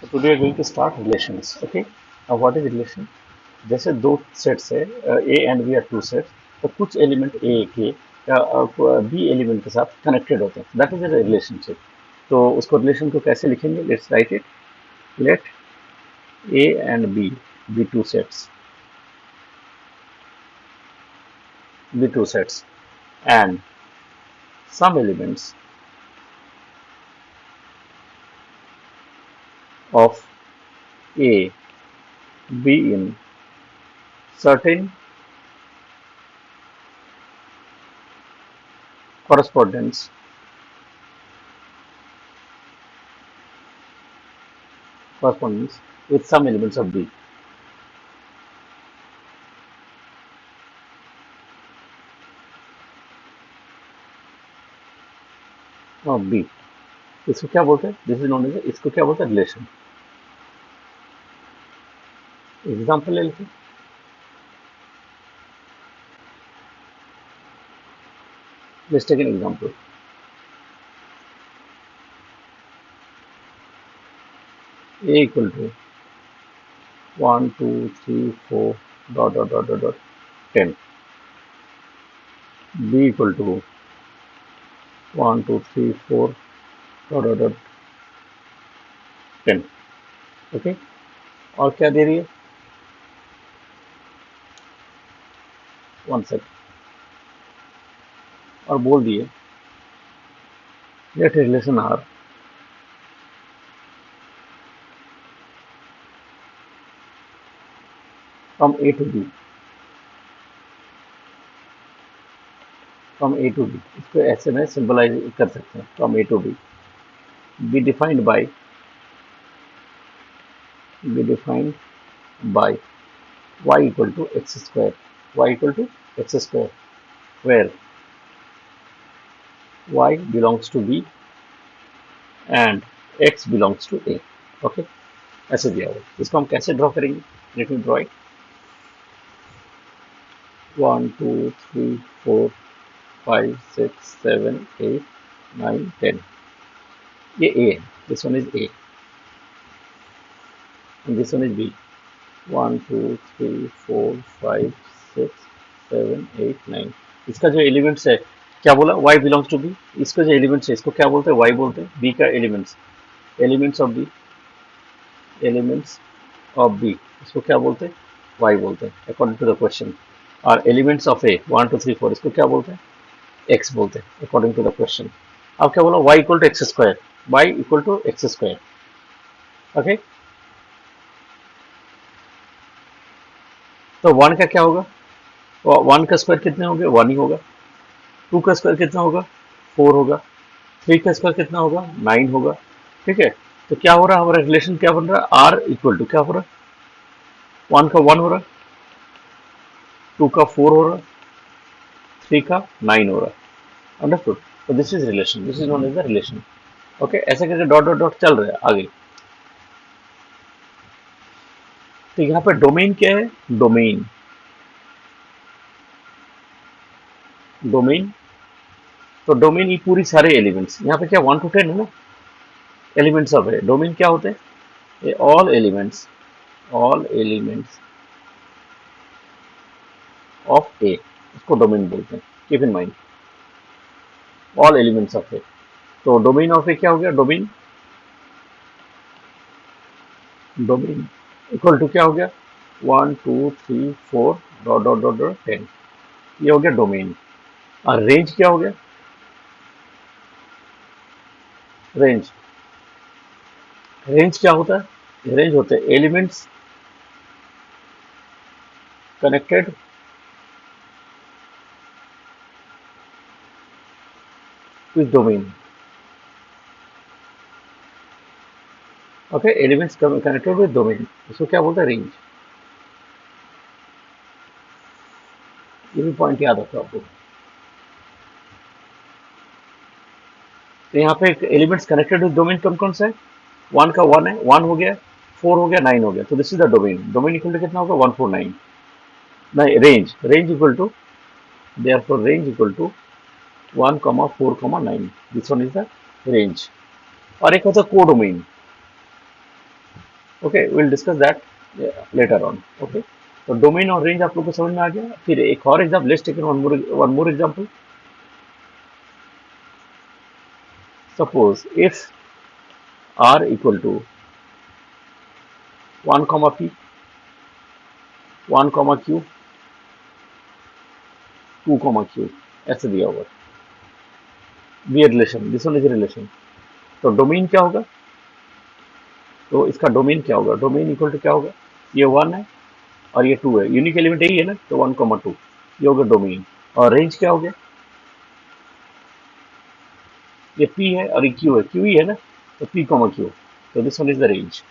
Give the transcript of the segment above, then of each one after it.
So today we are going to start relations. Okay. Now what is relation? जैसे दो sets है A and B are two sets, तो कुछ element ए के या बी एलिमेंट के साथ कनेक्टेड होते हैं, दैट इज अ रिलेशनशिप. तो उसको रिलेशन को कैसे लिखेंगे? Let's write it. Let A and B two sets, and some elements of A be in certain correspondence with some elements of B. B. इसको क्या बोलते हैं? दिस इज नोन एज, इसको क्या बोलते हैं? रिलेशन. एग्जाम्पल ले लेते हैं. Let's take an example. A equal to 1 2 3 4 dot dot dot dot dot 10. B equal to 1 2 3 4 dot dot dot 10. Okay. और क्या दे रही है? One set. और बोल दिए let relation R from A to B. From A to B, इसको ऐसे में सिंबलाइज कर सकते हैं. From A to B defined by y equal to x square. Y equal to x square, where y belongs to b and x belongs to a. Okay. ऐसे दिया हुआ. इसको हम कैसे ड्रॉ करेंगे? Let me draw it. 1 2 3 4 5 6 7 8 9 10. ये a है. This one is a and this one is b. 1 2 3 4 5 6 7 8 9. इसका जो एलिमेंट्स है, क्या बोला? y belongs to b. इसका जो एलिमेंट्स है, इसको क्या बोलते हैं? y बोलते हैं. b का एलिमेंट्स ऑफ b, इसको क्या बोलते हैं? y बोलते हैं, अकॉर्डिंग टू द क्वेश्चन. और एलिमेंट्स ऑफ a 1 2 3 4, इसको क्या बोलते हैं? x बोलते हैं, अकॉर्डिंग टू द क्वेश्चन. अब क्या बोला? y equal to x square. y equal to x square. Okay. तो 1 का क्या होगा? 1 का स्क्वायर कितने होंगे? 1 ही होगा. 2 का स्क्वायर कितना होगा? 4 होगा. 3 का स्क्वायर कितना होगा? 9 होगा. ठीक है. तो क्या हो रहा है? हमारा रिलेशन क्या बन रहा है? आर इक्वल टू क्या हो रहा है? 1 का 1 हो रहा है, 2 का 4 हो रहा है, 3 का 9 हो रहा है. अंडरस्टूड? तो this is relation. This is known as the relation. Okay. ऐसे करके डॉट डॉट डॉट चल रहा है आगे. तो यहाँ पे डोमेन क्या है? डोमेन. तो डोमेन ये पूरी सारे एलिमेंट्स, यहाँ पे क्या 1 to 10 है ना एलिमेंट्स ऑफ है. डोमेन क्या होते हैं? ये ऑल एलिमेंट्स ऑफ ए, इसको डोमेन बोलते हैं. Keep in mind, all elements of A. तो डोमेन ऑफ ए क्या हो गया? डोमेन इक्वल टू क्या हो गया? 1 2 3 4 डॉट डॉट डॉट डॉट 10. ये हो गया डोमेन. और रेंज क्या हो गया? रेंज क्या होता है? रेंज होते हैं elements connected with domain. Okay. Elements connected with domain, इसको क्या बोलते हैं? रेंज. ये भी पॉइंट याद रखो आपको. तो यहाँ पे एलिमेंट्स कनेक्टेड विथ डोमेन कौन कौन सा है? 1 का 1 है, 1 हो गया, 4 हो गया, 9 हो गया. तो this is the domain. Domain equal to कितना होगा? 149. नहीं, range equal to, therefore range equal to 1 4 9. This one is the range. और एक होता है codomain. Okay, will discuss that later on. Okay, तो डोमेन और रेंज आप लोग को समझ में आ गया। फिर एक और example, let's take one more example. Suppose if r equal to 1 comma p, 1 comma q, 2 comma q, ऐसे दिया होगा, be relation, this one is relation. तो डोमेन क्या होगा, तो इसका डोमेन क्या होगा, डोमेन इक्वल टू क्या होगा, ये 1 है और ये 2 है, यूनिक एलिमेंट यही है ना, तो 1 comma 2, ये होगा डोमेन। और रेंज क्या हो गया, ये p है और ये q है, q ही है ना, तो p comma q, तो this one is the range.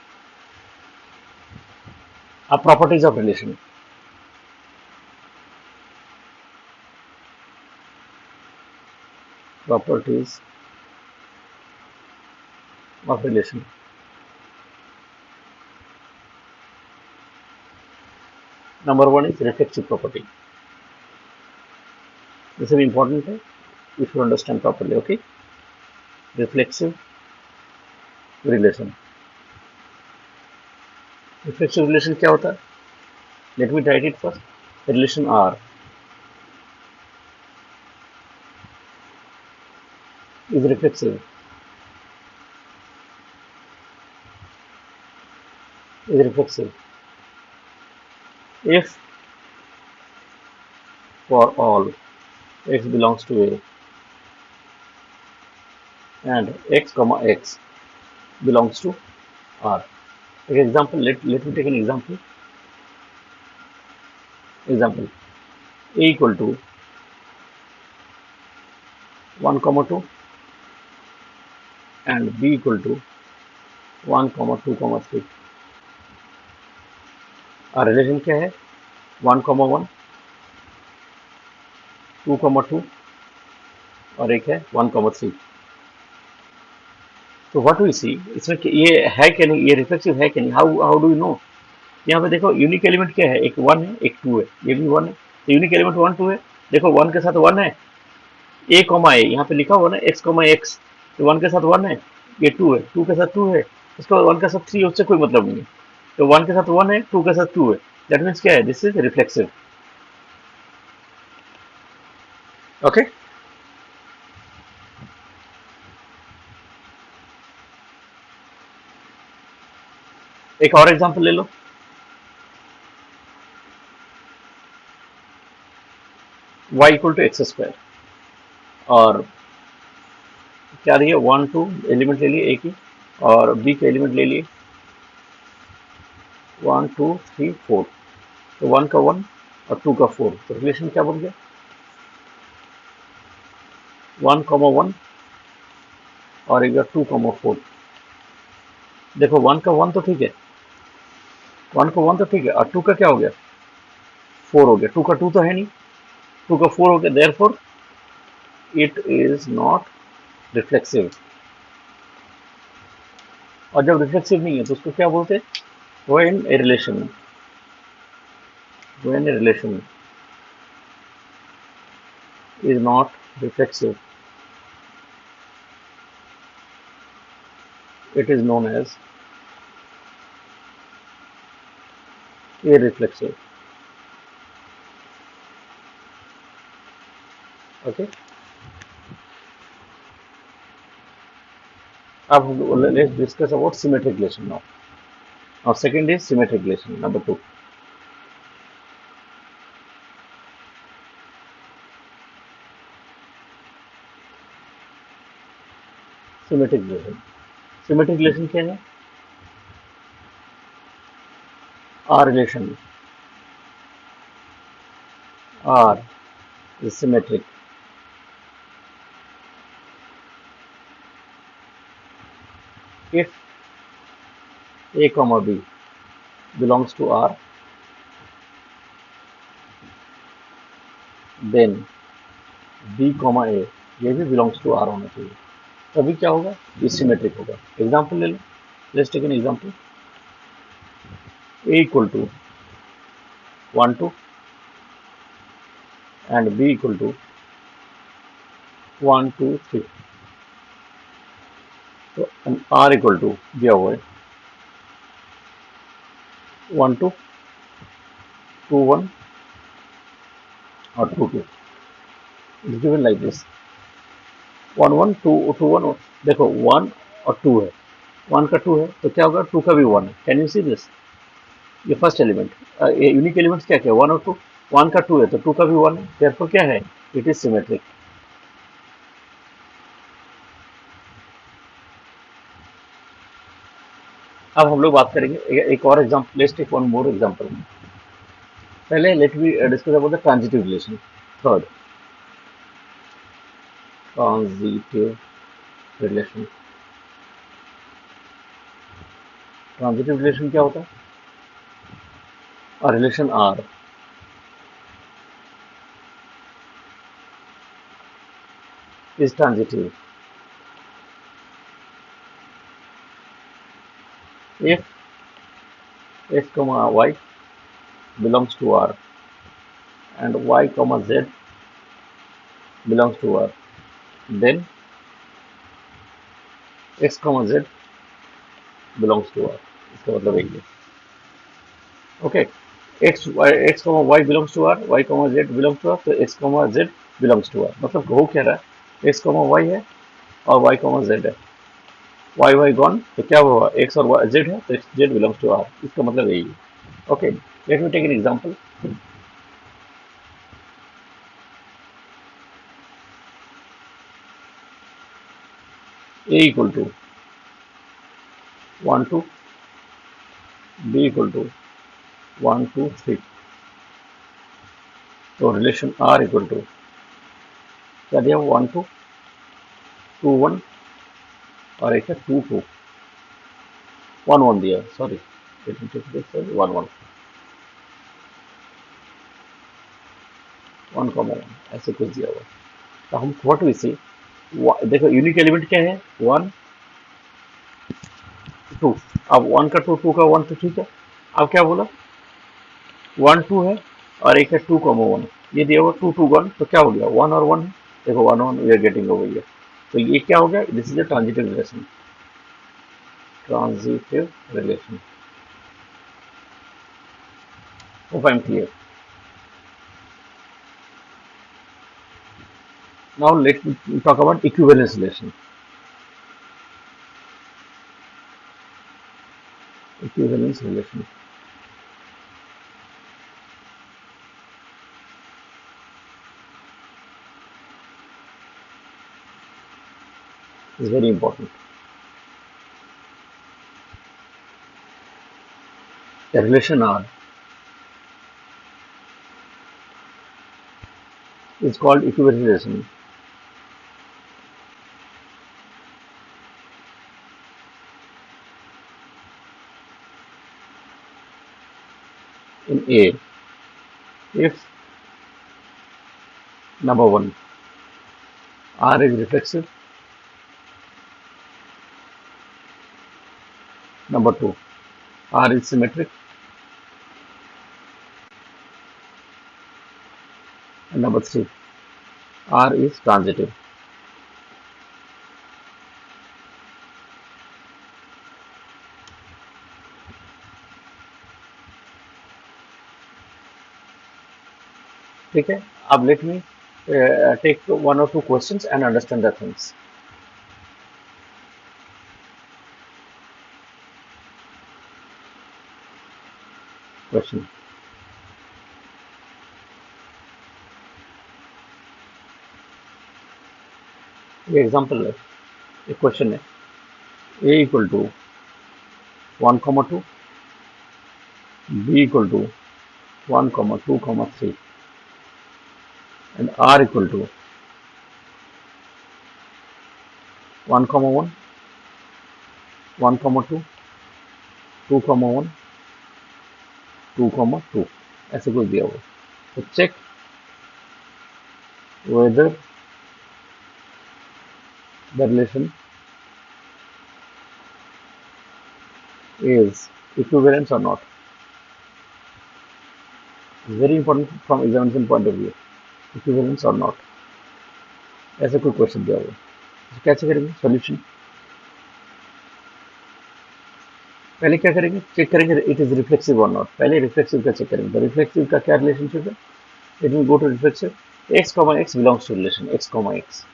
अब properties of relation, properties of relation. Number 1 is reflexive property, this is important है, you should understand properly. Okay, reflexive relation, reflexive relation क्या होता है, let me write it first. Relation R is reflexive, is reflexive if for all x belongs to A and x comma x belongs to R. Take example, let me take an example. Example, A equal to 1 comma 2 and B equal to 1 comma 2 comma 3. Our relation क्या है, 1 comma 1, 2 comma 2 और एक है 1 comma 3. तो what we सी, इसमें ये है क्या नहीं, ये रिफ्लेक्सिव है क्या नहीं, हाउ डू यू नो। यहाँ पे देखो यूनिक एलिमेंट क्या है, एक 1 है एक 2 है, ये भी 1 है, तो यूनिक एलिमेंट 1 2 है। देखो 1 के साथ 1 है, ए कॉमा ए यहाँ पे लिखा हुआ ना, एक्स कॉमा एक्स, तो 1 के साथ 1 है, ये 2 है, 2 के साथ 2 है, उसके बाद 1 के साथ 3, उससे कोई मतलब नहीं है। तो 1 के साथ 1 है, 2 के साथ 2 है, दैट मीन्स क्या है, दिस इज रिफ्लेक्सिव। ओके, एक और एग्जांपल ले लो। y equal to x square, और क्या दिया, 1 2 एलिमेंट ले लिए एक ही, और b के एलिमेंट ले लिए 1 2 3 4, तो 1 का 1 और 2 का 4, तो रिलेशन क्या बन गया, 1 कॉमा 1 और एक 2 कॉमा 4। देखो 1 का 1 तो ठीक है, 1 का 1 तो ठीक है, और 2 का क्या हो गया, 4 हो गया, 2 का 2 तो है नहीं, 2 का 4 हो गया, therefore it is not reflexive. और जब रिफ्लेक्सिव नहीं है तो उसको क्या बोलते हैं, when a relation is not reflexive, it is known as irreflexive. Okay, let's discuss about symmetric relation now. Now second is symmetric relation, number 2. Symmetric relation, symmetric relation क्या है, R relation, R is symmetric if A comma B belongs to R, then B comma A ये भी belongs to R होना चाहिए, तभी क्या होगा, ये सिमेट्रिक होगा। एग्जाम्पल ले लो, let's take an example. A equal to 1 2 and B equal to 1 2 3, तो R इक्वल टू दिया हुआ है 1 2 2 1 or 2 2. It's given like this 1 1 2 2 1. देखो 1 और 2 है, 1 का 2 है तो क्या होगा, 2 का भी 1 है. Can you see this? ये फर्स्ट एलिमेंट, ये यूनिक एलिमेंट्स क्या क्या 1 और 2. 1 का 2 है तो 2 का भी 1 है, therefore क्या है, इट इज सिमेट्रिक. अब हम लोग बात करेंगे एक और example. Let's take one more example. पहले let me discuss about the transitive relation. Third, transitive relation. Transitive relation क्या होता है? और relation R is transitive if x comma y belongs to R and y comma z belongs to R, then x comma z belongs to R. इसका मतलब यही है. Okay, x comma y belongs to R, y comma z belongs to R, तो x comma z belongs to R. मतलब हो क्या रहा है, x comma y है और y comma z है. y गॉन तो क्या हुआ, x और z है तो z belongs to R. इसका मतलब यही है. Okay, let me take an example. a equal to 1 2, b equal to 1 2 3. तो रिलेशन R इक्वल टू क्या दिया, 1 2 2 1 और एक है 2 2 1 1 दिया, सॉरी 1 1 1 1 ऐसे कुछ दिया हुआ. तो हम व्हाट वी सी, देखो यूनिक एलिमेंट क्या है, 1 2. अब 1 का 2 2 का 1 तो ठीक है. अब क्या बोला, 1 2 है और एक है 2 1. ये दिया हुआ 2 2 1 तो क्या हो गया, 1 और 1 है. देखो 1 1 we are getting over here. तो ये क्या हो गया, this is a transitive relation. Transitive relation. Hope I am clear. Now let me talk about equivalence relation. Equivalence relation. Is very important. The relation R is called equivalence relation. In A, if number 1 R is reflexive, number 2 R is symmetric, and number 3 R is transitive. ठीक है. अब let me take one or two questions and understand the things. Question. ये example है, एक question है. A equal to 1 comma 2, B equal to 1 comma 2 comma 3, and R equal to 1 comma 1, 1 comma 2, 2 comma 1, 2 comma 2. ऐसे कुछ दिया हुआ. तो check whether the relation is equivalence or not. It's very important from examination point of view. Equivalence or not. ऐसे कोई question दिया हुआ. तो कैसे करेंगे सॉल्यूशन. पहले क्या करेंगे, चेक करेंगे इट इज रिफ्लेक्सिव और नॉट। पहले रिफ्लेक्सिव का चेक करेंगे। तो रिफ्लेक्सिव का क्या रिलेशनशिप है, it will go to reflexive x comma x belongs to relation x comma x.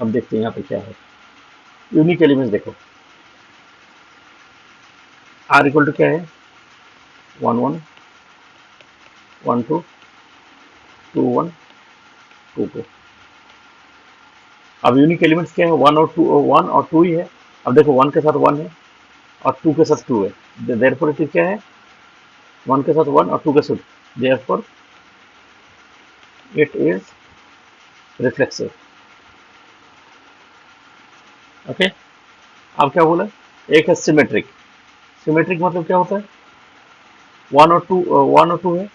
अब देखते हैं यहाँ पे क्या है। यूनिक एलिमेंट्स देखो, आर इक्वल टू क्या है, 1 1 1 2 2 1 2 2। अब यूनिक एलिमेंट्स क्या है, 1 और 2, 1 और 2 ही है। अब देखो 1 के साथ 1 है और 2 के साथ 2 है, देयरफॉर इट क्या है, 1 के साथ 1 और 2 के साथ, therefore it is reflexive. Okay, अब क्या बोला, एक है सिमेट्रिक। सिमेट्रिक मतलब क्या होता है, 1 और 2 है,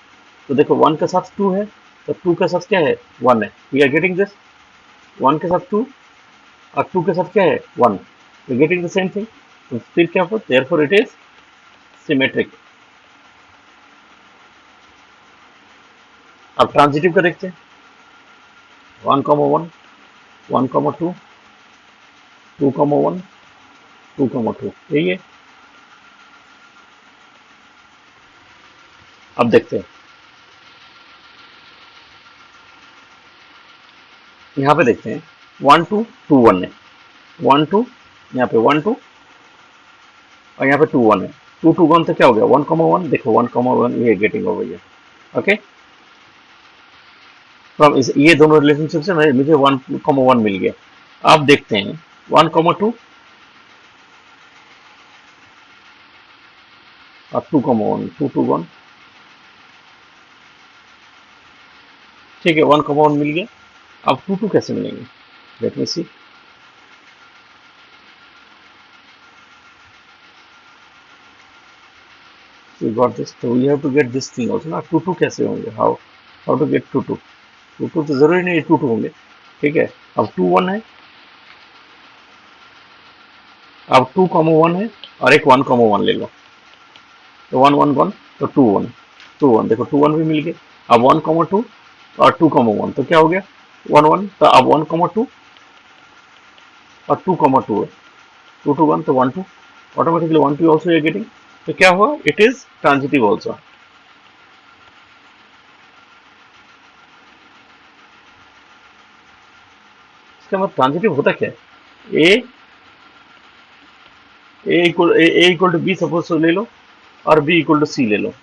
तो देखो 1 के साथ 2 है तो 2 के साथ क्या है, 1 है। वी आर गेटिंग दिस, 1 के साथ 2 और 2 के साथ क्या है, 1, we getting the same thing. तो फिर क्या होगा, देयरफॉर इट इज सिमेट्रिक। अब ट्रांजिटिव का देखते हैं, 1 1 1 2 2 1 2 2, यही है। अब देखते हैं, यहाँ पे देखते हैं 1 2 2 1 है, 1 2, यहाँ पे 1 2 और यहाँ पे 2 1 है, 2 2 1 तो क्या हो गया, 1 1, देखो 1 1 ये गेटिंग ओवर है। ओके, फ्रॉम इस ये दोनों रिलेशनशिप से मुझे 1 मिल गया। अब देखते हैं 1 2 और 2 1 2 2 1, ठीक है, 1 मिल गया। अब 2 2 कैसे मिलेंगे, let me see. We got this, so we have to get this thing also ना, 2 2 कैसे होंगे, हाउ टू गेट 2 2, 2 2 तो जरूरी नहीं 2 2 होंगे, ठीक है। अब 2 1 है, अब 2 1 है और एक 1 1 ले लो, तो 1 1 1 तो 2 1 2 1, देखो 2 1 भी मिल गए। अब 1 2 और 2 1 तो क्या हो गया, 1 1, तो अब 1 2 और 2 2 है, 2 2 1 तो 1 2, ऑटोमेटिकली 1 2 ऑल्सो यू गेटिंग। तो क्या हुआ, इट इज ट्रांजिटिव ऑल्सो। इसका मतलब ट्रांजिटिव होता क्या है, ए इक्वल टू बी सपोज ले लो और बी इक्वल टू सी ले लो,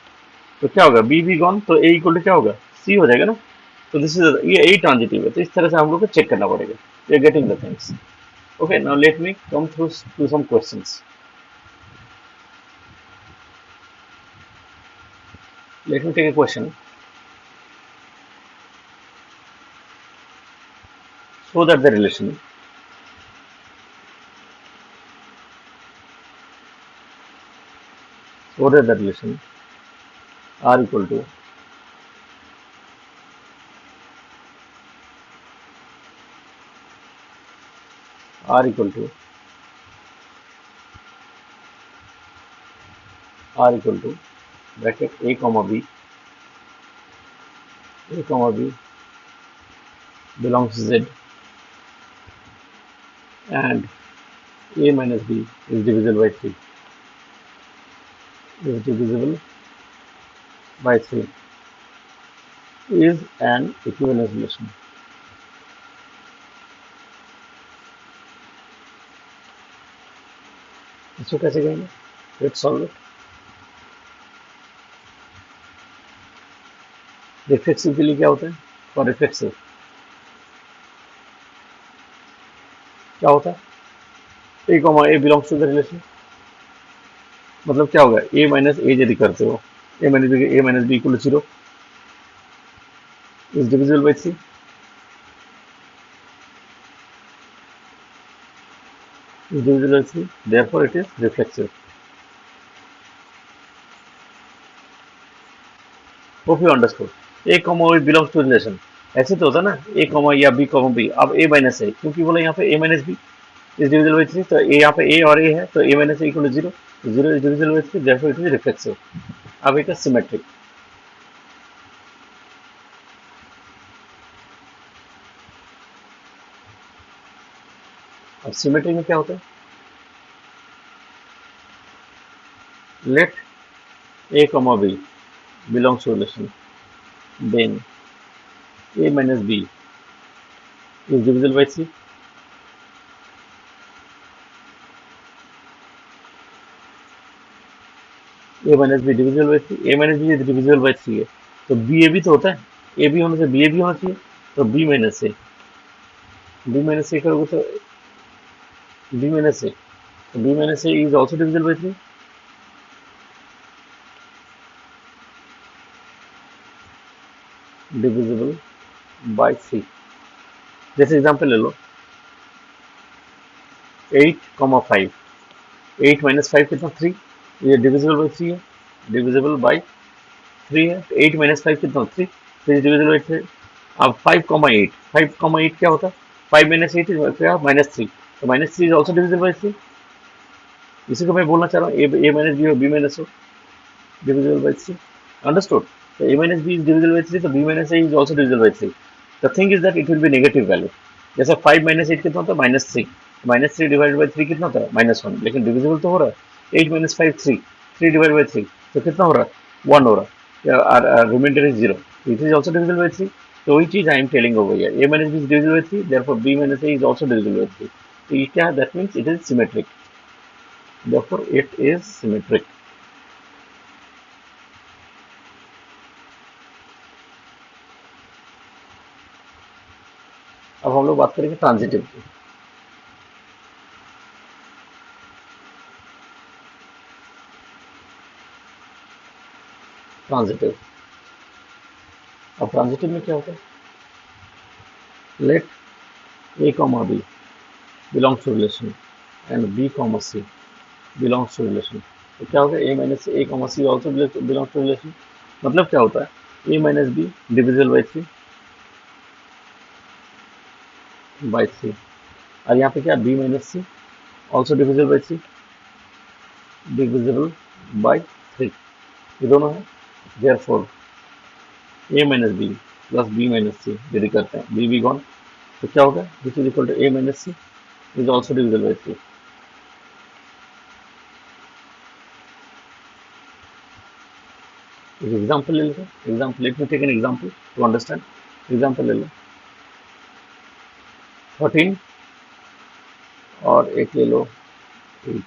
तो क्या होगा, बी बी गॉन, तो ए इक्वल टू क्या होगा, सी हो जाएगा ना। तो दिस इज ये ए ट्रांजिटिव है, तो इस तरह से हम लोग को चेक करना पड़ेगा। We are getting the things. Okay, now let me come through to some questions. Let me take a question, so that the relation so that the relation r equal to r equal to r equal to bracket a comma b belongs to z and a minus b is divisible by 3 is divisible by 3 is an equivalence relation। इसको कैसे कहेंगे, let's solve it. Reflexive के लिए क्या होता है, for reflexive क्या होता है, A comma A belongs to the relation, मतलब क्या होगा, ए माइनस ए यदि करते हो, A minus B equal to 0 is divisible by 3, is divisible by 3, therefore it is reflexive। Hope you understood। a comma b belongs to relation, ऐसे तो होता ना, a comma या b comma b, अब a minus है, क्योंकि बोला यहाँ पे a minus b is divisible by 3, तो a यहाँ पे a और a है, तो a minus a equal to 0, 0 is divisible by 3, therefore it is reflexive। अब एक है सिमेट्रिक। अब सिमेट्रिक में क्या होता है, let a comma b belongs to relation, then a minus b is divisible by c. a minus b divisible by c, a minus b is divisible by c है, तो b a भी तो होता है, a भी होने से b a भी होना चाहिए, तो b minus a करोगे तो b minus a, so b minus a is also divisible by 3. Divisible by 3. जैसे एग्जांपल ले लो 8,5, 8 माइनस 5 कितना 3, ये डिविजिबल बाई 3 है, डिविजिबल बाई 3 है, 8 माइनस 5 कितना 3, तो ये डिविजिबल बाई 3. अब 5,8, 5,8 क्या होता है, 5 माइनस 8 क्या, माइनस 3, तो minus 3 is also divisible by 3. इसी को मैं बोलना चाह रहा हूँ, ए माइनस बी हो, बी माइनस हो, divisible by 3. Understood? So a minus b is divisible by 3, so b minus a is also divisible by 3. The thing is that it will be negative value. जैसा 5 minus 8 कितना होता है, minus 3, minus 3 divided by 3 कितना होता है, minus 1, लेकिन divisible तो हो रहा है. 8 minus 5 3, 3 डिवाइडेड बाई 3, तो कितना हो रहा है, 1 हो रहा है, remainder is 0, it is also divisible by 3. तो वही चीज I am telling over here, a minus b is divisible by 3, therefore b minus a is also divisible by 3. तो ये क्या है, that means it is symmetric, therefore it is symmetric. अब हम लोग बात करेंगे ट्रांजिटिव की. ट्रांजिटिव, अब ट्रांजिटिव में क्या होता है, late a comma b belongs to relation and b comma c belongs to relation. तो क्या होगा, a minus a comma c also belongs to relation. मतलब क्या होता है, a minus b divisible by 3 by 3, और यहाँ पे क्या, b minus c also divisible by 3, divisible by 3, ये दोनों है. therefore a minus b plus b minus c यदि करते हैं, b gone, तो क्या होगा, this is equal to a minus c is also divisible by 3. Example ले लेते हैं, example, let me take an example to understand. Example ले लो 13 और एक ले लो 8,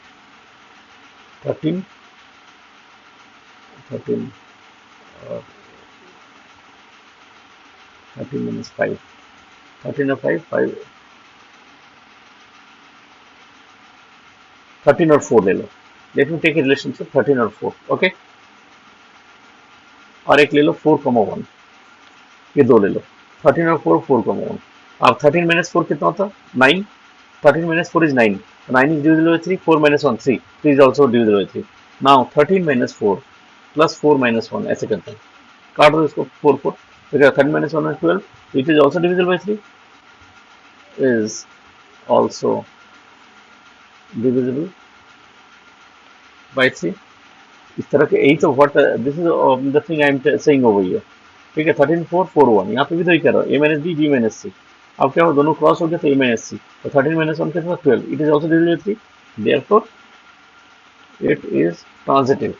13 13 और 13 minus 5, 13 और 5 5, 13 और 4 ले लो. Let me take a relationship 13 और 4, ओके. और एक ले लो 4,1, ये दो ले लो, 13 और 4, 4,1. अब 13 माइनस 4 कितना होता है, 9, 13 minus 4 is 9, 9 is divisible by 3, 4 minus 1 3, 3 is also divisible by 3. now 13 minus 4 plus 4 minus 1, ऐसे करते हैं, काट दो इसको 4 4, तो क्या 13 minus 1 is 12, it is also divisible by 3, is also divisible by 3. इस तरह के 8 of what this is the thing I am saying over here. ठीक है, 13 4 4 1, यहाँ पे भी तो ही कर रहा है, a minus b b minus c. अब क्या हो, दोनों क्रॉस हो गया तो a minus c, तो 13 minus 1 कितना 12, it is also divisible by 3, therefore it is transitive.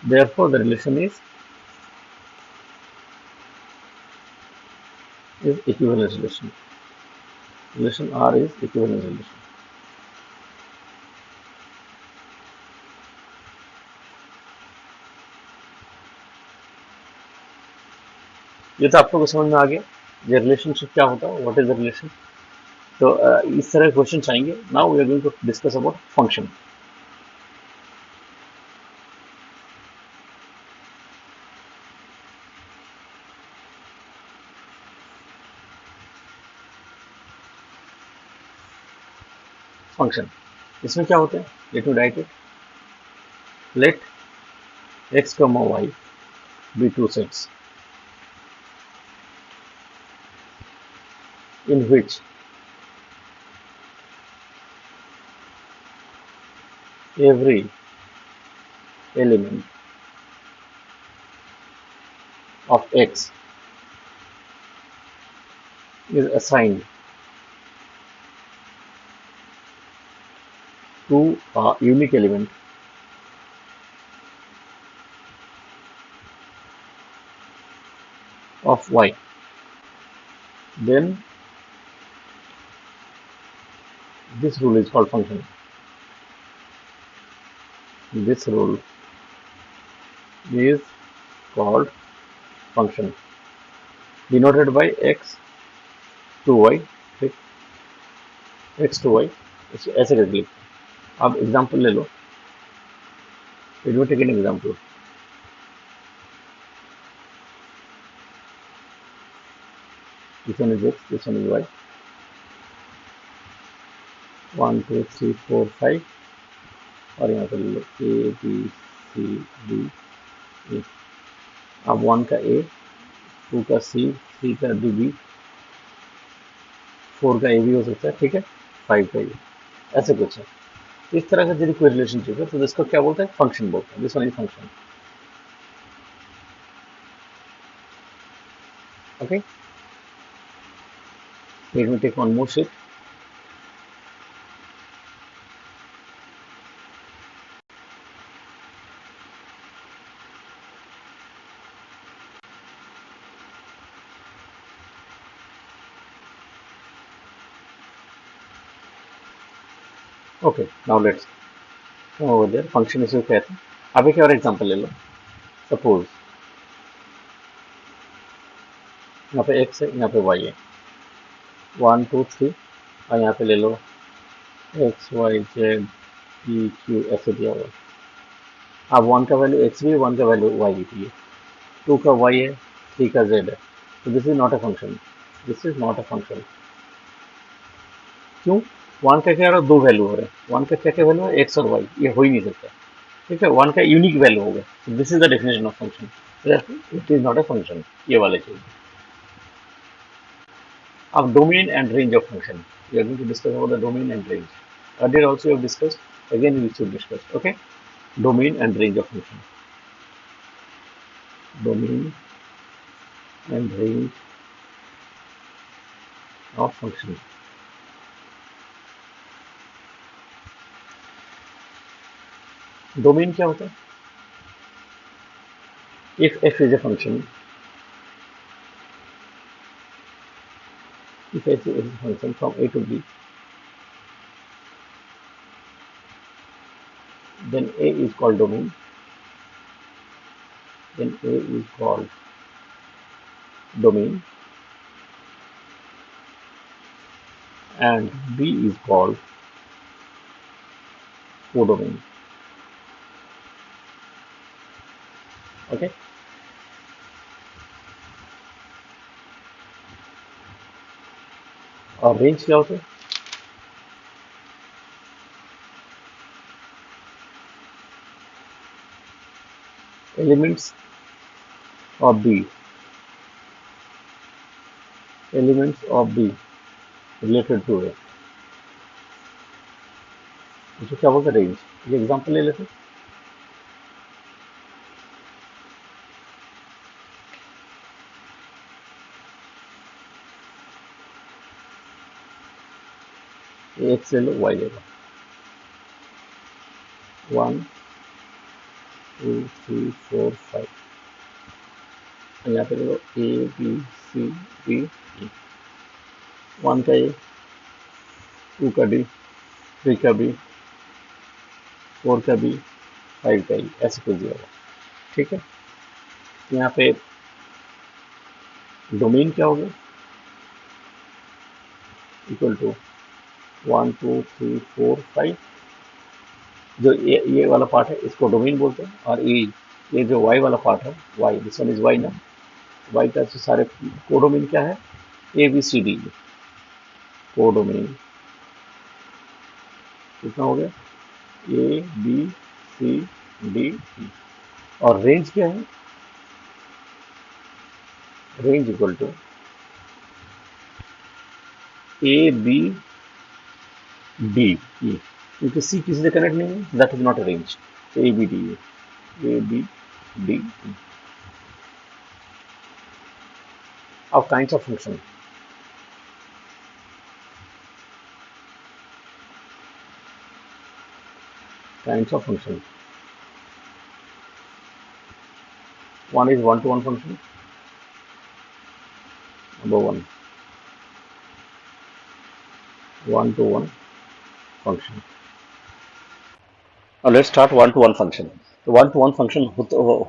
Therefore the relation is equivalence relation. Relation R is equivalence relation. ये तो आप लोगों को समझ में आ गया, ये रिलेशनशिप क्या होता है, व्हाट इज द रिलेशन. तो इस तरह क्वेश्चन आएंगे. Now we are going to discuss about function. Function, इसमें क्या होता है, let me write it. Let x, y be two sets in which every element of x is assigned to a unique element of y, then this rule is called function. This rule is called function, denoted by x to y, ठीक, x to y, ऐसे करके लिखते हैं। अब example ले लो, let me take an example. This one is x, this one is y. 1 2 3 4 5 और यहाँ पे ले लो a b c d e। अब 1 का a, 2 का c, 3 का d b, 4 का a भी हो सकता है, ठीक है, 5 का a, ऐसे कुछ है। इस तरह का यदि कोई रिलेशनशिप है तो इसको क्या बोलते हैं? फंक्शन बोलते हैं। This one is function. Okay, let me take one more sheet. Okay, now let's come over there. Function इसको कहते हैं। अब एक और एग्जांपल ले लो। सपोज यहाँ पे x है, यहाँ पे y है, 1 2 3 और यहाँ पे ले लो x y z p q ऐसे दिया हुआ। अब 1 का वैल्यू x भी है, 1 का वैल्यू y भी है, 2 का y है, 3 का z है। तो this is not a function, this is not a function. क्यों? 1 का क्या, दो वैल्यू हो रहे हैं। 1 का क्या क्या वैल्यू है? x और y, ये हो ही नहीं सकता, ठीक है। 1 का यूनिक वैल्यू होगा। This is the definition of function, it is not a function, ये वाले चीज। अब domain and range of function, we are going to discuss about the domain and range. Earlier also we have discussed, again we should discuss. Okay, domain and range of function. Domain and range of function. Domain क्या होता है? If f is a function, if f is a function from a to b, then a is called domain, then a is called domain and b is called codomain. Okay, और range क्या होता है? Elements of b, elements of b related to a, इसको क्या बोलते हैं? Range. ये example ले लेते हैं। x ले लो, y ले लो, 1 2 3 4 5, यहाँ पे ले लो a b c d e। 1 का a, 2 का d, 3 का b, 4 का b, 5 का e, ऐसे कुछ दिया हुआ, ठीक है। यहाँ पे डोमेन क्या होगा? इक्वल टू 1 2 3 4 5, जो ये वाला पार्ट है इसको डोमेन बोलते हैं, और ये जो y वाला पार्ट है, y, this one is y ना, y का जो सारे कोडोमेन क्या है? A B C D, codomain कितना हो गया? A B C D E. और रेंज क्या है? Range equal to A B D E, क्योंकि सी किसी से कनेक्ट नहीं है, that is not a range. A B D A B D E. अब kinds of function. kinds of function. One is one-to-one function. Number one, one-to-one function. Now let's start one-to-one function. The one-to-one function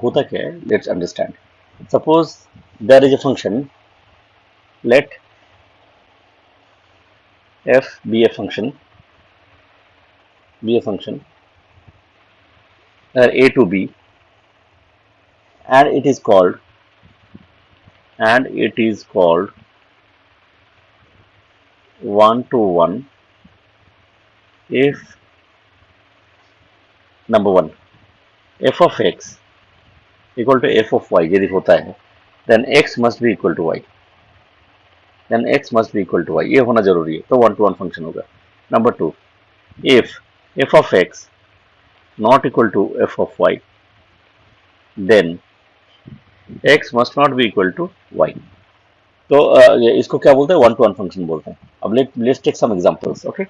होता क्या है? Let's understand. Suppose there is a function. Let f be a function. Be a function. A to b, and it is called one-to-one if number one f of x equal to f of y यदि होता है then x must be equal to y, ये होना जरूरी है, तो one to one function होगा. Number two, if f of x not equal to f of y then x must not be equal to y. तो इसको क्या बोलते हैं? वन टू वन फंक्शन बोलते हैं. अब let's take some examples. Okay,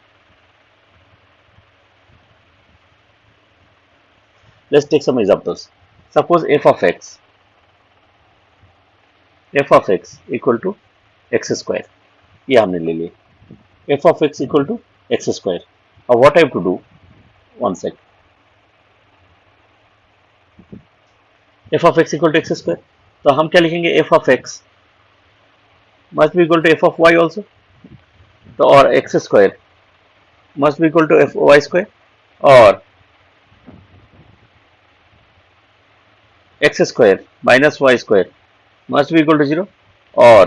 let's take some examples. Suppose f of x equal to x square, ये हमने ले लिया. f of x equal to x square. अब what I have to do? One sec. f of x equal to x square, तो हम क्या लिखेंगे? f of x must be equal to f of y also, तो और x square must be equal to f y square, और x square minus y square must be equal to 0, और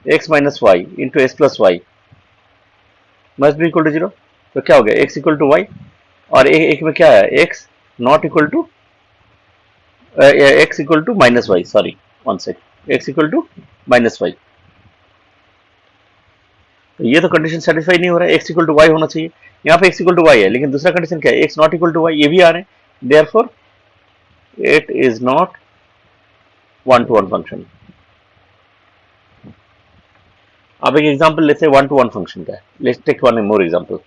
x minus y into s plus y must be equal to 0. तो क्या हो गया? x equal to y, और एक में क्या है? x not equal to x equal to minus y, sorry one sec, x equal to minus y. तो ये तो कंडीशन सेटिस्फाई नहीं हो रहा है. x इक्वल टू वाई होना चाहिए. यहाँ पे x इक्वल टू वाई है, लेकिन दूसरा कंडीशन क्या है? x not equal to y, ये भी आ रहे हैं. Therefore it is not one to one function. अब एक एग्जांपल लेते हैं वन टू वन फंक्शन का. Let's take one more example.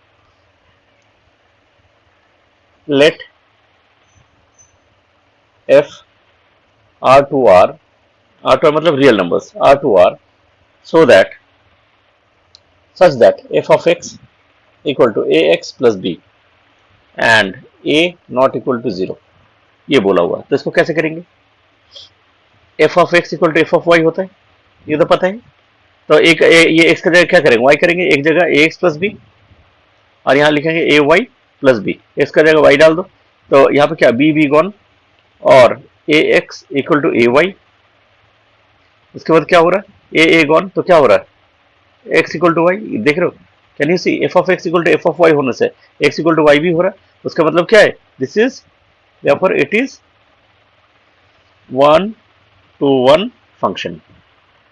Let f r to r मतलब real numbers, r to r, so that such that f of x equal to ax plus b and a not equal to 0, ये बोला हुआ है. तो इसको कैसे करेंगे? f of x equal to f of y होता है, ये तो पता है. तो ये x का जगह क्या करेंगे? y करेंगे. एक जगह ax plus b और यहाँ लिखेंगे ay plus b. x का जगह y डाल दो, तो यहाँ पे क्या? b गॉन, और ax equal to ay. उसके बाद क्या हो रहा है? ए गॉन, तो क्या हो रहा है? x equal to y. देख रहे हो? Can you see? f of x equal to f of y होने से x इक्वल टू y भी हो रहा है. उसका मतलब क्या है? This is therefore it is one to one function.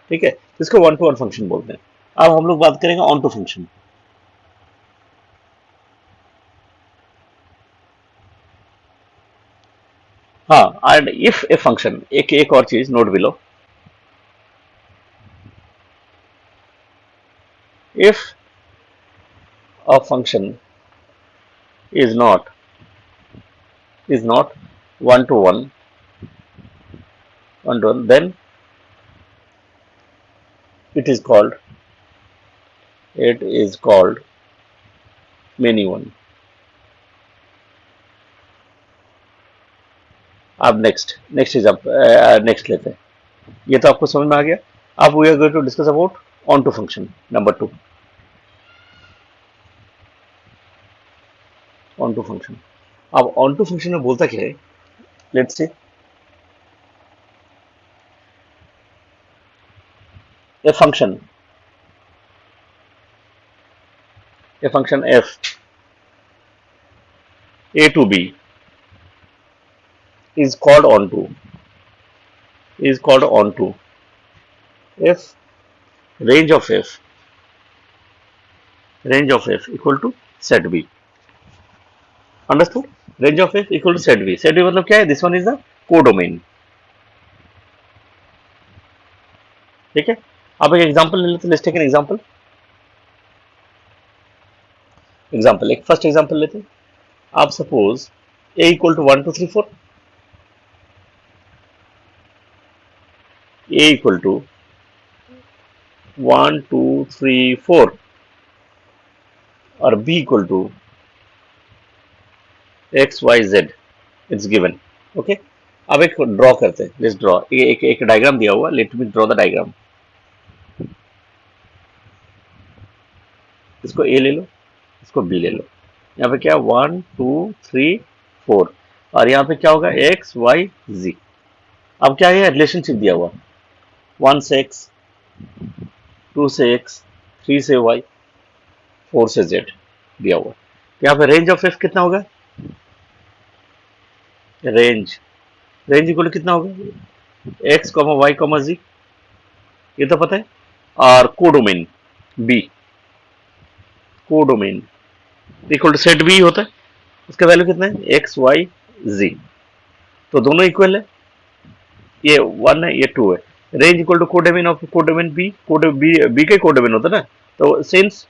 ठीक है, इसको वन टू वन फंक्शन बोलते हैं. अब हम लोग बात करेंगे ऑन टू फंक्शन. हाँ, एंड इफ ए फंक्शन, एक और चीज note below. If a function is not one to one, then it is called many one. अब नेक्स्ट एग्जांपल नेक्स्ट लेते हैं. ये तो आपको समझ में आ गया. अब we are going to discuss about onto function number 2. Onto function. अब ऑन टू फंक्शन में बोलता क्या है? Let's see. A function f a to b is called onto if range of f equal to set b. Understood? Range of f equal to set b. Set b मतलब क्या है? This one is the codomain. ठीक है. अब एक example ले लेते. Let's take an example. एक फर्स्ट एग्जांपल लेते हैं. आप suppose a equal to 1 2 3 4, a equal to 1 2 3 4 और b equal to x y z, it's given. Okay, अब एक ड्रॉ करते हैं, लेट्स ड्रॉ। एक डायग्राम दिया हुआ, let me draw the diagram. इसको ए ले लो, इसको बी ले लो। यहाँ पे क्या 1 2 3 4 और यहाँ पे क्या होगा एक्स वाई जी। अब क्या है रिलेशनशिप दिया हुआ, 1 से एक्स, 2 से एक्स, 3 से वाई, 4 से जेड दिया हुआ। यहाँ पे रेंज ऑफ एफ कितना होगा, रेंज रेंज इक्वल कितना होगा x comma y comma g, ये तो पता है। और codomain B, codomain equal to set B होता है, उसका वैल्यू कितना है एक्स वाई जी, तो दोनों इक्वल है, ये 1 है ये 2 है। Range equal to codomain of codomain B, code B B का कोडोमेन होता है ना, तो since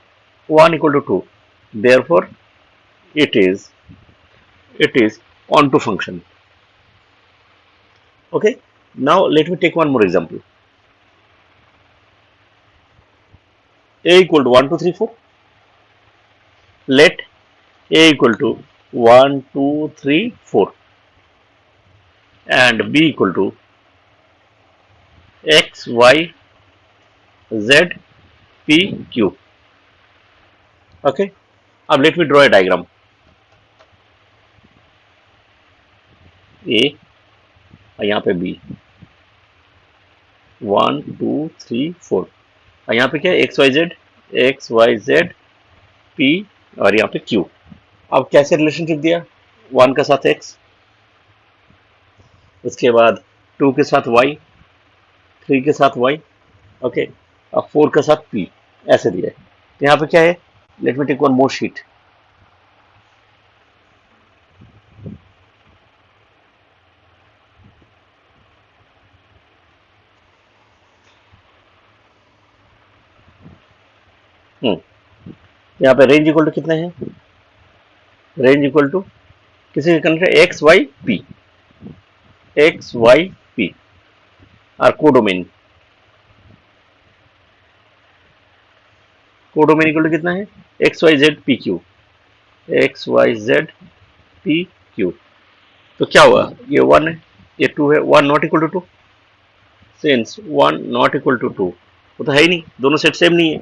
1 equal to 2 therefore it is on to function. Okay, now let me take one more example. A equal to 1 2 3 4, let a equal to 1 2 3 4 and b equal to x y z p q. Okay, now let me draw a diagram. A और यहाँ पे B 1 2 3 4 और यहाँ पे क्या है x y z P और यहाँ पे Q। अब कैसे रिलेशनशिप दिया, 1 के साथ x, उसके बाद 2 के साथ y, 3 के साथ y, ओके, अब 4 के साथ p, ऐसे दिया है। तो यहाँ पे क्या है, let me take one more sheet. यहाँ पे रेंज इक्वल टू कितने हैं, रेंज इक्वल टू किसी के कंट्री एक्स वाई पी और कोडोमेन इक्वल टू कितना है x y z p q, तो क्या हुआ, ये 1 है ये 2 है, 1 not equal to 2, since 1 not equal to 2 वो तो है ही नहीं, दोनों सेट सेम नहीं है,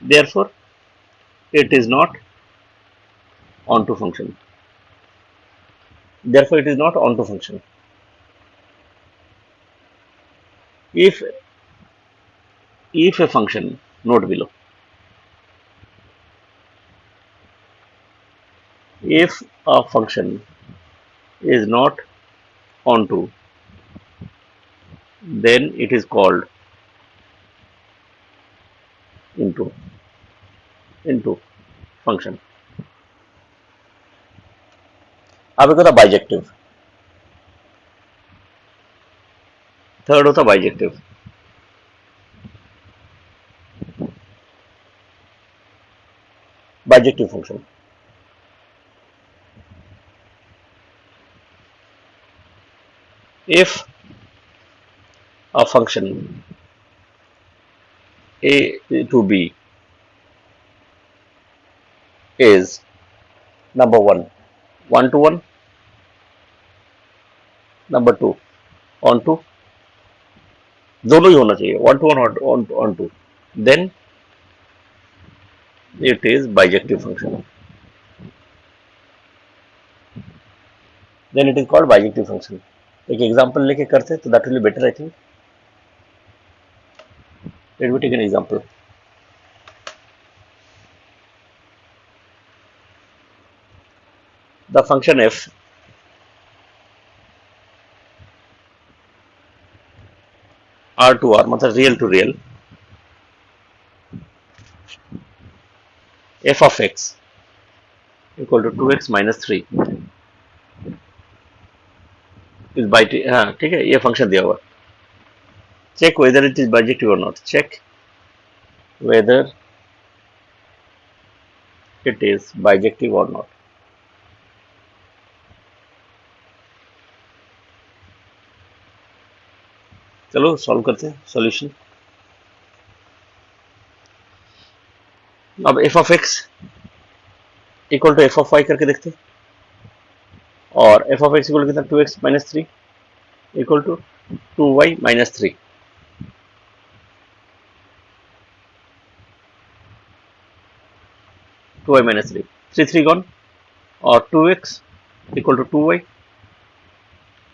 therefore it is not onto function, therefore it is not onto function. If a function, note below, if a function is not onto, then it is called into function. अब एक होता bijective, third होता bijective. Bijective function, if a function a to b is number 1 1 to 1, number 2 on to, दोनों ही होना चाहिए 1 to 1 on to, then it is bijective function, then it is called bijective function. एक example लेके करते तो that will be better I think. Let me take an example. The function f r to r मतलब real to real, f of x equal to 2x minus 3 is by, हाँ ठीक है, ये function दिया हुआ, check whether it is bijective or not, check whether it is bijective or not. चलो solve करते हैं सॉल्यूशन। अब f of x equal to f of y करके देखते हैं, और एफ ऑफ एक्स इक्वल कितना 2x minus 3 equal to 2y minus 3। 2y minus 3, 3 gone, और 2x इक्वल टू 2y,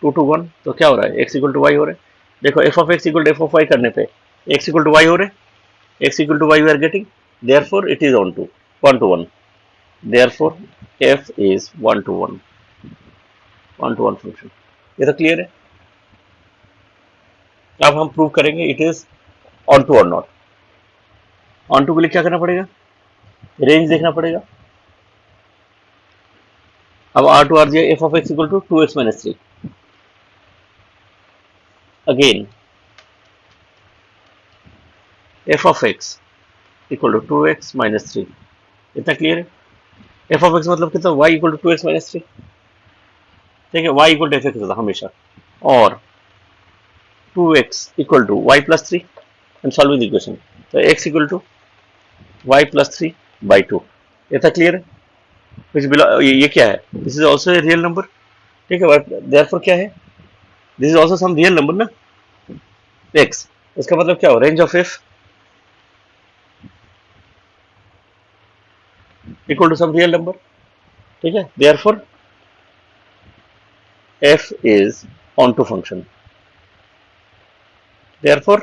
2 1, तो क्या हो रहा है, x इक्वल टू वाई हो रहा है। देखो f of x equal to f of y करने पे x इक्वल टू वाई हो रहे, x equal to y we are getting, therefore it is on to 1 to 1, therefore f is 1 to 1, 1 to 1 function। ये तो clear है। अब हम prove करेंगे इट इज ऑन टू और नॉट। ऑन टू के लिए क्या करना पड़ेगा, रेंज देखना पड़ेगा। अब आर टू आर दिया, f of x equal to 2x minus 3, again f of x equal to 2x minus 3, इतना क्लियर है। एफ ऑफ एक्स मतलब कितना, y equal to 2x minus 3, ठीक है, y equal to f x होता हमेशा, और 2x equal to y plus 3 and solving the equation, तो x equal to y plus 3 by 2, इतना क्लियर है। ये क्या है, this is also a real number, ठीक है, देयरफॉर क्या है, this is also some real number ना, x, इसका मतलब क्या हो, range of f equal to some real number, ठीक है, therefore f is onto function, therefore